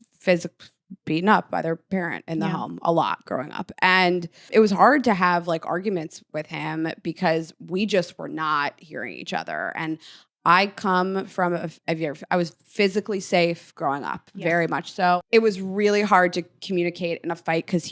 beaten up by their parent in the home a lot growing up. And it was hard to have like arguments with him because we just were not hearing each other. And I come from I was physically safe growing up, very much so. It was really hard to communicate in a fight because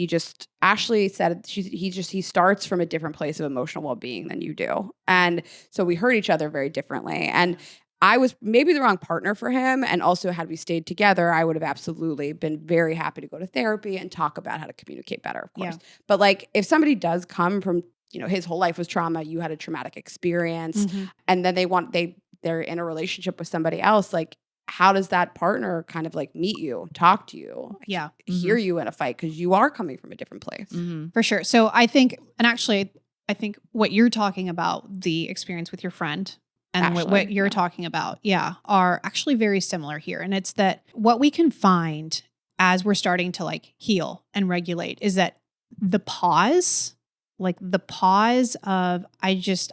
Ashley said he starts from a different place of emotional well-being than you do. And so we heard each other very differently. And I was maybe the wrong partner for him. And also had we stayed together, I would have absolutely been very happy to go to therapy and talk about how to communicate better, of course. But like if somebody does come from, you know, his whole life was trauma, you had a traumatic experience, and then they're in a relationship with somebody else, like how does that partner kind of like meet you, talk to you, hear you in a fight because you are coming from a different place. For sure. So I think what you're talking about, the experience with your friend and what you're talking about, are actually very similar here. And it's that what we can find as we're starting to like heal and regulate is that the pause of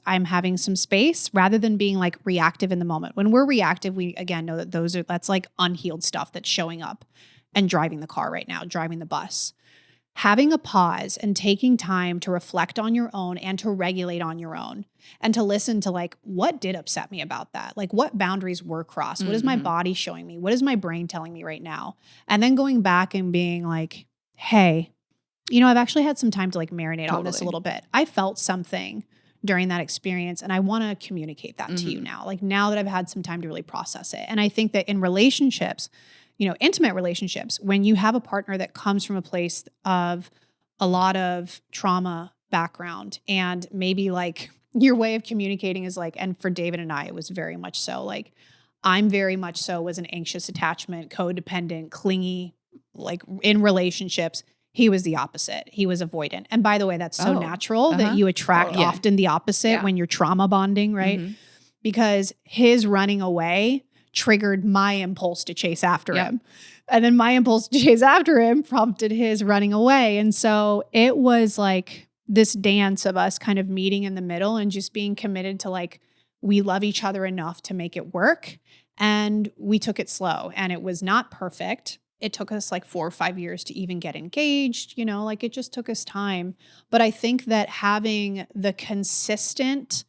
I'm having some space rather than being like reactive in the moment. When we're reactive, we again know that that's like unhealed stuff that's showing up and driving the car right now, driving the bus. Having a pause and taking time to reflect on your own and to regulate on your own and to listen to like, what did upset me about that? Like what boundaries were crossed? What is my body showing me? What is my brain telling me right now? And then going back and being like, hey, you know, I've actually had some time to like marinate on this a little bit. I felt something during that experience and I want to communicate that to you now. Like now that I've had some time to really process it. And I think that in relationships, you know, intimate relationships, when you have a partner that comes from a place of a lot of trauma background and maybe like your way of communicating is like, and for David and I, it was very much so like, I'm very much so was an anxious attachment, codependent, clingy, like in relationships. He was the opposite. He was avoidant. And by the way, that's so natural that you attract often the opposite when you're trauma bonding, right? Because his running away triggered my impulse to chase after him. And then my impulse to chase after him prompted his running away. And so it was like this dance of us kind of meeting in the middle and just being committed to like, we love each other enough to make it work. and we took it slow, and it was not perfect. It took us like 4 or 5 years to even get engaged, like it just took us time. But I think that having the consistent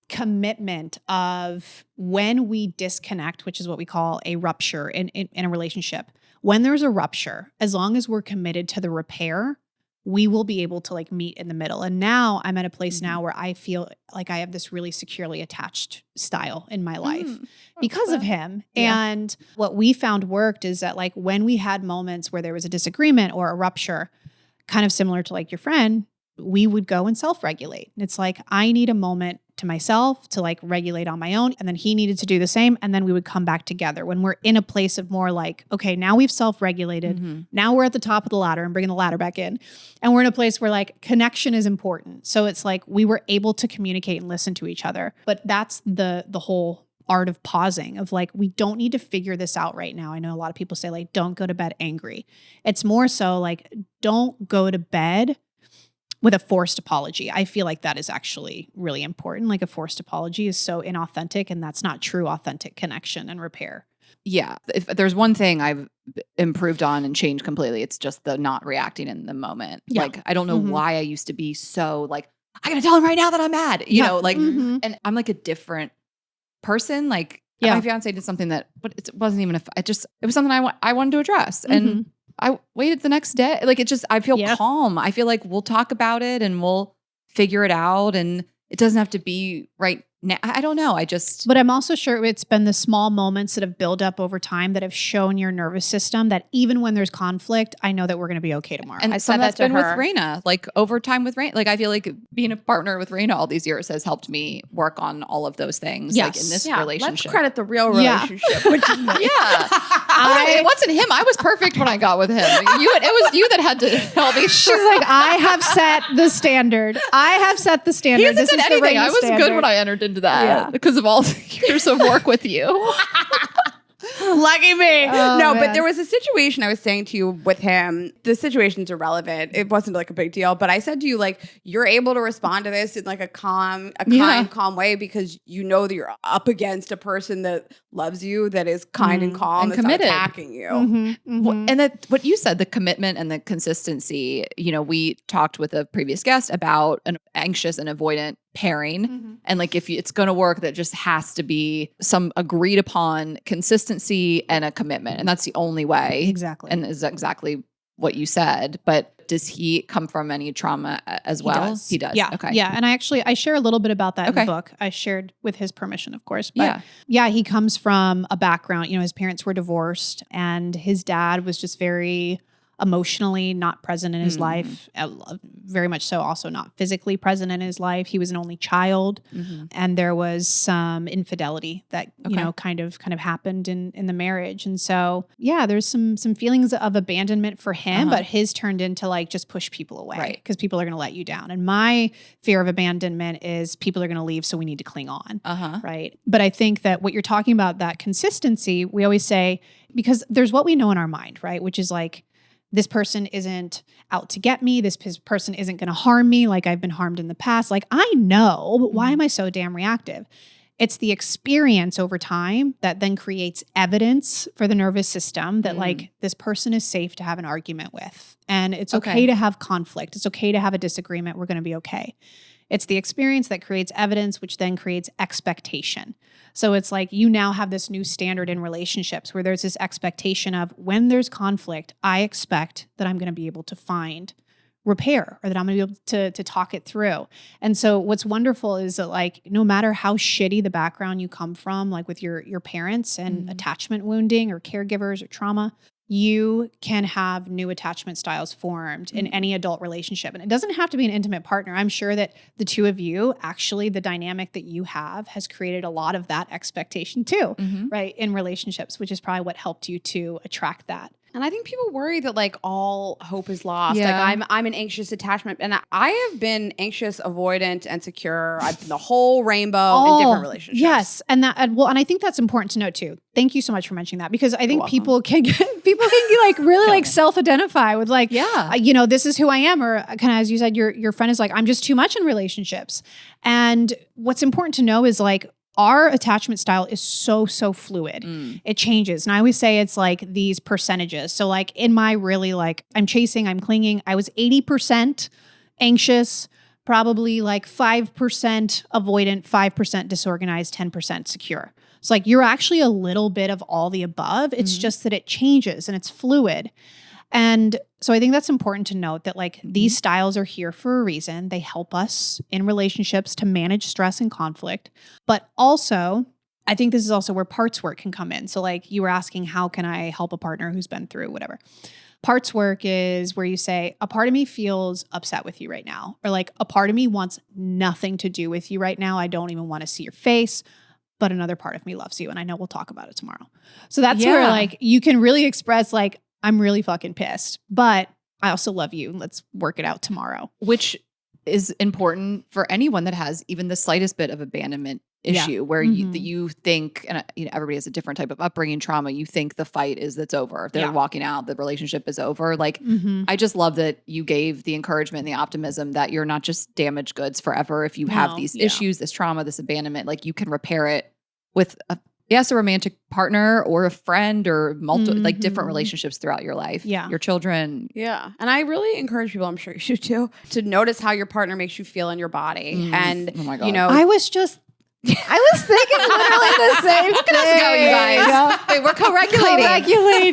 commitment of when we disconnect, which is what we call a rupture in a relationship, when there's a rupture, as long as we're committed to the repair, we will be able to like meet in the middle. And now I'm at a place now where I feel like I have this really securely attached style in my life because of him. Yeah. And what we found worked is that like when we had moments where there was a disagreement or a rupture, kind of similar to like your friend, we would go and self-regulate. And it's like, I need a moment to myself to like regulate on my own. And then he needed to do the same. And then we would come back together when we're in a place of more like, okay, now we've self-regulated. Now we're at the top of the ladder and bringing the ladder back in. And we're in a place where like connection is important. So it's like we were able to communicate and listen to each other. But that's the whole art of pausing, of like, we don't need to figure this out right now. I know a lot of people say like, don't go to bed angry. It's more so like, don't go to bed with a forced apology. I feel like that is actually really important. Like a forced apology is so inauthentic, and that's not true authentic connection and repair. Yeah. If there's one thing I've improved on and changed completely, it's just the not reacting in the moment. Yeah. Like, I don't know why I used to be so like, I gotta tell him right now that I'm mad, you know, like, and I'm like a different person. Like my fiance did something but it wasn't even, it was something I wanted to address. And I waited the next day. Like I feel calm. I feel like we'll talk about it and we'll figure it out. And it doesn't have to be right now. I don't know. But I'm also sure it's been the small moments that have built up over time that have shown your nervous system that even when there's conflict, I know that we're going to be okay tomorrow. And I said that to her. With Raina, like over time with Raina, like I feel like being a partner with Raina all these years has helped me work on all of those things. Like in this relationship. Let's credit the real relationship. Which is it wasn't him. I was perfect when I got with him. It was you that had to help me. She's like, I have set the standard. He hasn't said anything. I was good when I entered into that because of all the years of work with you. Lucky me. No, but there was a situation I was saying to you with him. The situation's irrelevant. It wasn't like a big deal. But I said to you, like, you're able to respond to this in like a kind, calm way because you know that you're up against a person that loves you, that is kind and calm, and committed, not attacking you. And that what you said, the commitment and the consistency. We talked with a previous guest about an anxious and avoidant pairing. And like, if it's going to work, that just has to be some agreed upon consistency and a commitment. And that's the only way. Exactly. And is exactly what you said. But does he come from any trauma as well? He does. Yeah. Okay. Yeah. And I share a little bit about that in the book. I shared with his permission, of course. But he comes from a background, his parents were divorced and his dad was just very emotionally not present in his life, very much so also not physically present in his life. He was an only child, and there was some infidelity that kind of happened in the marriage. And so there's some feelings of abandonment for him, but his turned into like just push people away because people are going to let you down. And my fear of abandonment is people are going to leave, so we need to cling on, right? But I think that what you're talking about, that consistency, we always say, because there's what we know in our mind, right? Which is like, this person isn't out to get me. This person isn't going to harm me like I've been harmed in the past. Like I know, but why am I so damn reactive? It's the experience over time that then creates evidence for the nervous system that like this person is safe to have an argument with. And it's okay to have conflict. It's okay to have a disagreement. We're going to be okay. It's the experience that creates evidence, which then creates expectation. So it's like you now have this new standard in relationships where there's this expectation of when there's conflict, I expect that I'm going to be able to find repair or that I'm going to be able to talk it through. And so what's wonderful is that like no matter how shitty the background you come from, like with your parents and attachment wounding or caregivers or trauma, you can have new attachment styles formed in any adult relationship. And it doesn't have to be an intimate partner. I'm sure that the two of you, actually, the dynamic that you have has created a lot of that expectation too, right? In relationships, which is probably what helped you to attract that. And I think people worry that like all hope is lost. Yeah. Like I'm an anxious attachment, and I have been anxious, avoidant, and secure. I've been the whole rainbow in different relationships. Yes, and I think that's important to note too. Thank you so much for mentioning that because I think people can like really like self-identify with like, this is who I am, or kind of as you said, your friend is like, I'm just too much in relationships. And what's important to know is like, our attachment style is so fluid. It changes. And I always say it's like these percentages. So like in my really like, I'm chasing, I'm clinging, I was 80% anxious, probably like 5% avoidant, 5% disorganized, 10% secure. So like you're actually a little bit of all the above. It's just that it changes and it's fluid. And so I think that's important to note that like these styles are here for a reason. They help us in relationships to manage stress and conflict. But also, I think this is also where parts work can come in. So like you were asking, how can I help a partner who's been through whatever? Parts work is where you say, a part of me feels upset with you right now. Or like a part of me wants nothing to do with you right now. I don't even want to see your face. But another part of me loves you. And I know we'll talk about it tomorrow. So that's where like you can really express like, I'm really fucking pissed, but I also love you. Let's work it out tomorrow. Which is important for anyone that has even the slightest bit of abandonment issue where you think, and everybody has a different type of upbringing trauma. You think the fight is that's over. If they're walking out, the relationship is over. Like, I just love that you gave the encouragement and the optimism that you're not just damaged goods forever. If you have these issues, this trauma, this abandonment, like you can repair it with a romantic partner or a friend or multiple, like different relationships throughout your life. Yeah. Your children. Yeah. And I really encourage people, I'm sure you should too, to notice how your partner makes you feel in your body. And, oh my God. you know, I was thinking literally the same Look at us go, you guys. Wait, we're co-regulating.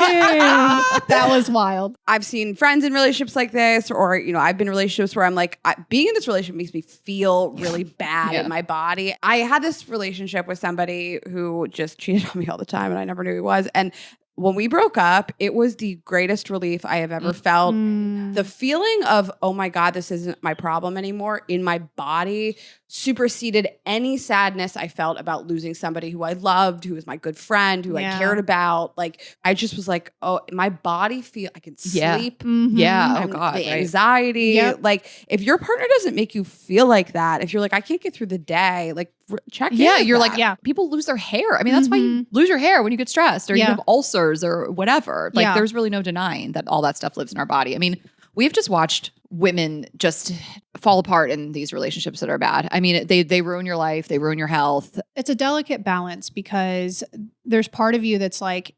That was wild. I've seen friends in relationships like this, or, you know, I've been in relationships where I'm like, being in this relationship makes me feel really bad in my body. I had this relationship with somebody who just cheated on me all the time and I never knew he was. And when we broke up, it was the greatest relief I have ever felt. The feeling of, oh my God, this isn't my problem anymore in my body superseded any sadness I felt about losing somebody who I loved, who was my good friend, who I cared about. Like, I just was like, oh, my body I can sleep. Yeah. Oh God. The anxiety. Like, if your partner doesn't make you feel like that, if you're like, I can't get through the day, like, check in. You're like, people lose their hair. I mean, that's why you lose your hair when you get stressed or you have ulcers or whatever. Like, there's really no denying that all that stuff lives in our body. I mean, we've just watched women just fall apart in these relationships that are bad. I mean, they ruin your life. They ruin your health. It's a delicate balance because there's part of you that's like,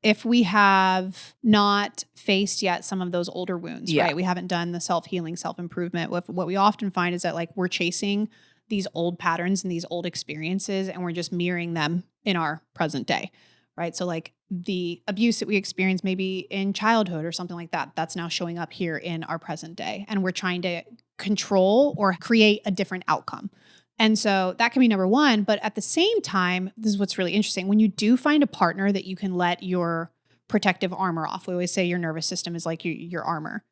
if we have not faced yet some of those older wounds, right? We haven't done the self-healing, self-improvement. What we often find is that like we're chasing these old patterns and these old experiences and we're just mirroring them in our present day, right? So like the abuse that we experienced maybe in childhood or something like that, that's now showing up here in our present day. And we're trying to control or create a different outcome. And so that can be number one. But at the same time, this is what's really interesting. When you do find a partner that you can let your protective armor off, we always say your nervous system is like your armor.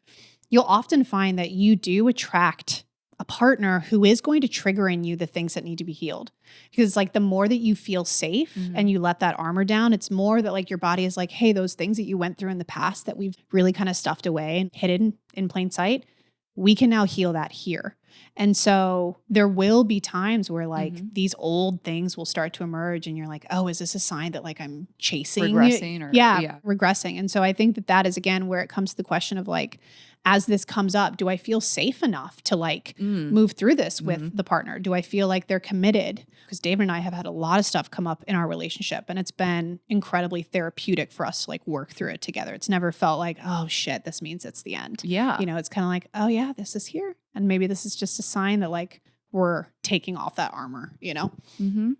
You'll often find that you do attract a partner who is going to trigger in you the things that need to be healed. Because like the more that you feel safe and you let that armor down, it's more that like your body is like, hey, those things that you went through in the past that we've really kind of stuffed away and hidden in plain sight, we can now heal that here. And so there will be times where like these old things will start to emerge and you're like, oh, is this a sign that like I'm chasing? Regressing or regressing. And so I think that is again where it comes to the question of like, as this comes up, do I feel safe enough to like move through this with the partner? Do I feel like they're committed? Because David and I have had a lot of stuff come up in our relationship and it's been incredibly therapeutic for us to like work through it together. It's never felt like, oh shit, this means it's the end. Yeah. You know, it's kind of like, oh yeah, this is here. And maybe this is just a sign that like we're taking off that armor, you know?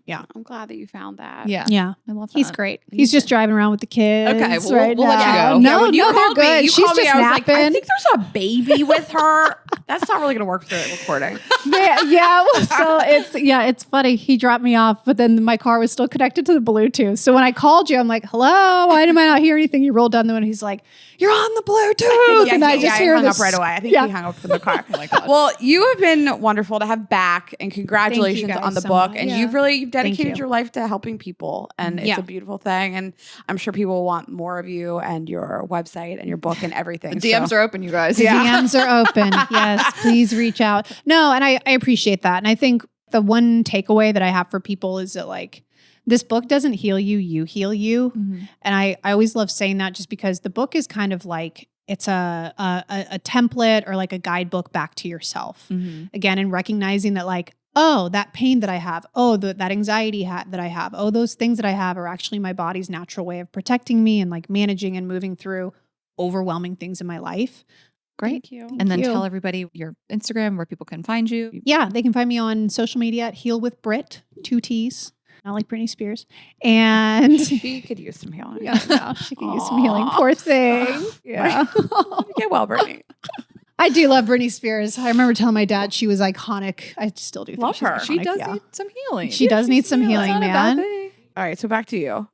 Yeah. I'm glad that you found that. Yeah. Yeah. I love that. He's great. He's just driving around with the kids. Okay. Well, right we'll let now. you go. No, when you no, called they're good. me, She's I was napping. like, I think there's a baby with her. That's not really going to work for the recording. It's funny. He dropped me off, but then my car was still connected to the Bluetooth. So when I called you, I'm like, hello, why did I not hear anything? You rolled down the window. He's like, you're on the Bluetooth. And I just he hear hung this. up right away. I think he hung up in the car. Oh my God. Well, you have been wonderful to have back and congratulations guys on the so book. much. And Yeah. you've dedicated you. your life to helping people. And it's a beautiful thing. And I'm sure people will want more of you and your website and your book and everything. The DMs are open, you guys. DMs are open. Yes, please reach out. No, and I appreciate that. And I think the one takeaway that I have for people is that like, this book doesn't heal you, you heal you. And I always love saying that just because the book is kind of like, it's a template or like a guidebook back to yourself. Again, and recognizing that like, oh, that pain that I have, oh, that anxiety that I have, oh, those things that I have are actually my body's natural way of protecting me and like managing and moving through overwhelming things in my life. Great. Thank you. And then you. tell everybody your Instagram, where people can find you. Yeah, they can find me on social media at Heal with Brit, 2 T's, not like Britney Spears. And She could use some healing. yeah, she could use some healing. Poor thing. Yeah. Get well, Brittany. I do love Britney Spears. I remember telling my dad she was iconic. I still do think Love she's her. iconic, She does yeah. need some healing. She does need some healing, man. All right, so back to you.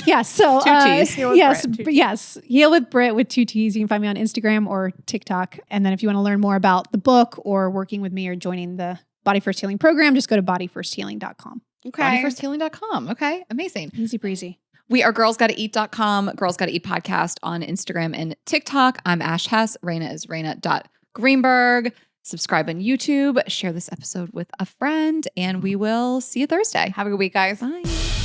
Yeah, so 2 T's, Heal with yes, Brit, 2 yes, Heal with Brit with 2 T's. You can find me on Instagram or TikTok. And then if you want to learn more about the book or working with me or joining the Body First Healing program, just go to bodyfirsthealing.com. Okay. Bodyfirsthealing.com. Okay. Amazing. Easy breezy. We are girlsgottaeat.com, Girls Gotta Eat podcast on Instagram and TikTok. I'm Ash Hess. Raina is Raina.Greenberg. Subscribe on YouTube. Share this episode with a friend, and we will see you Thursday. Have a good week, guys. Bye.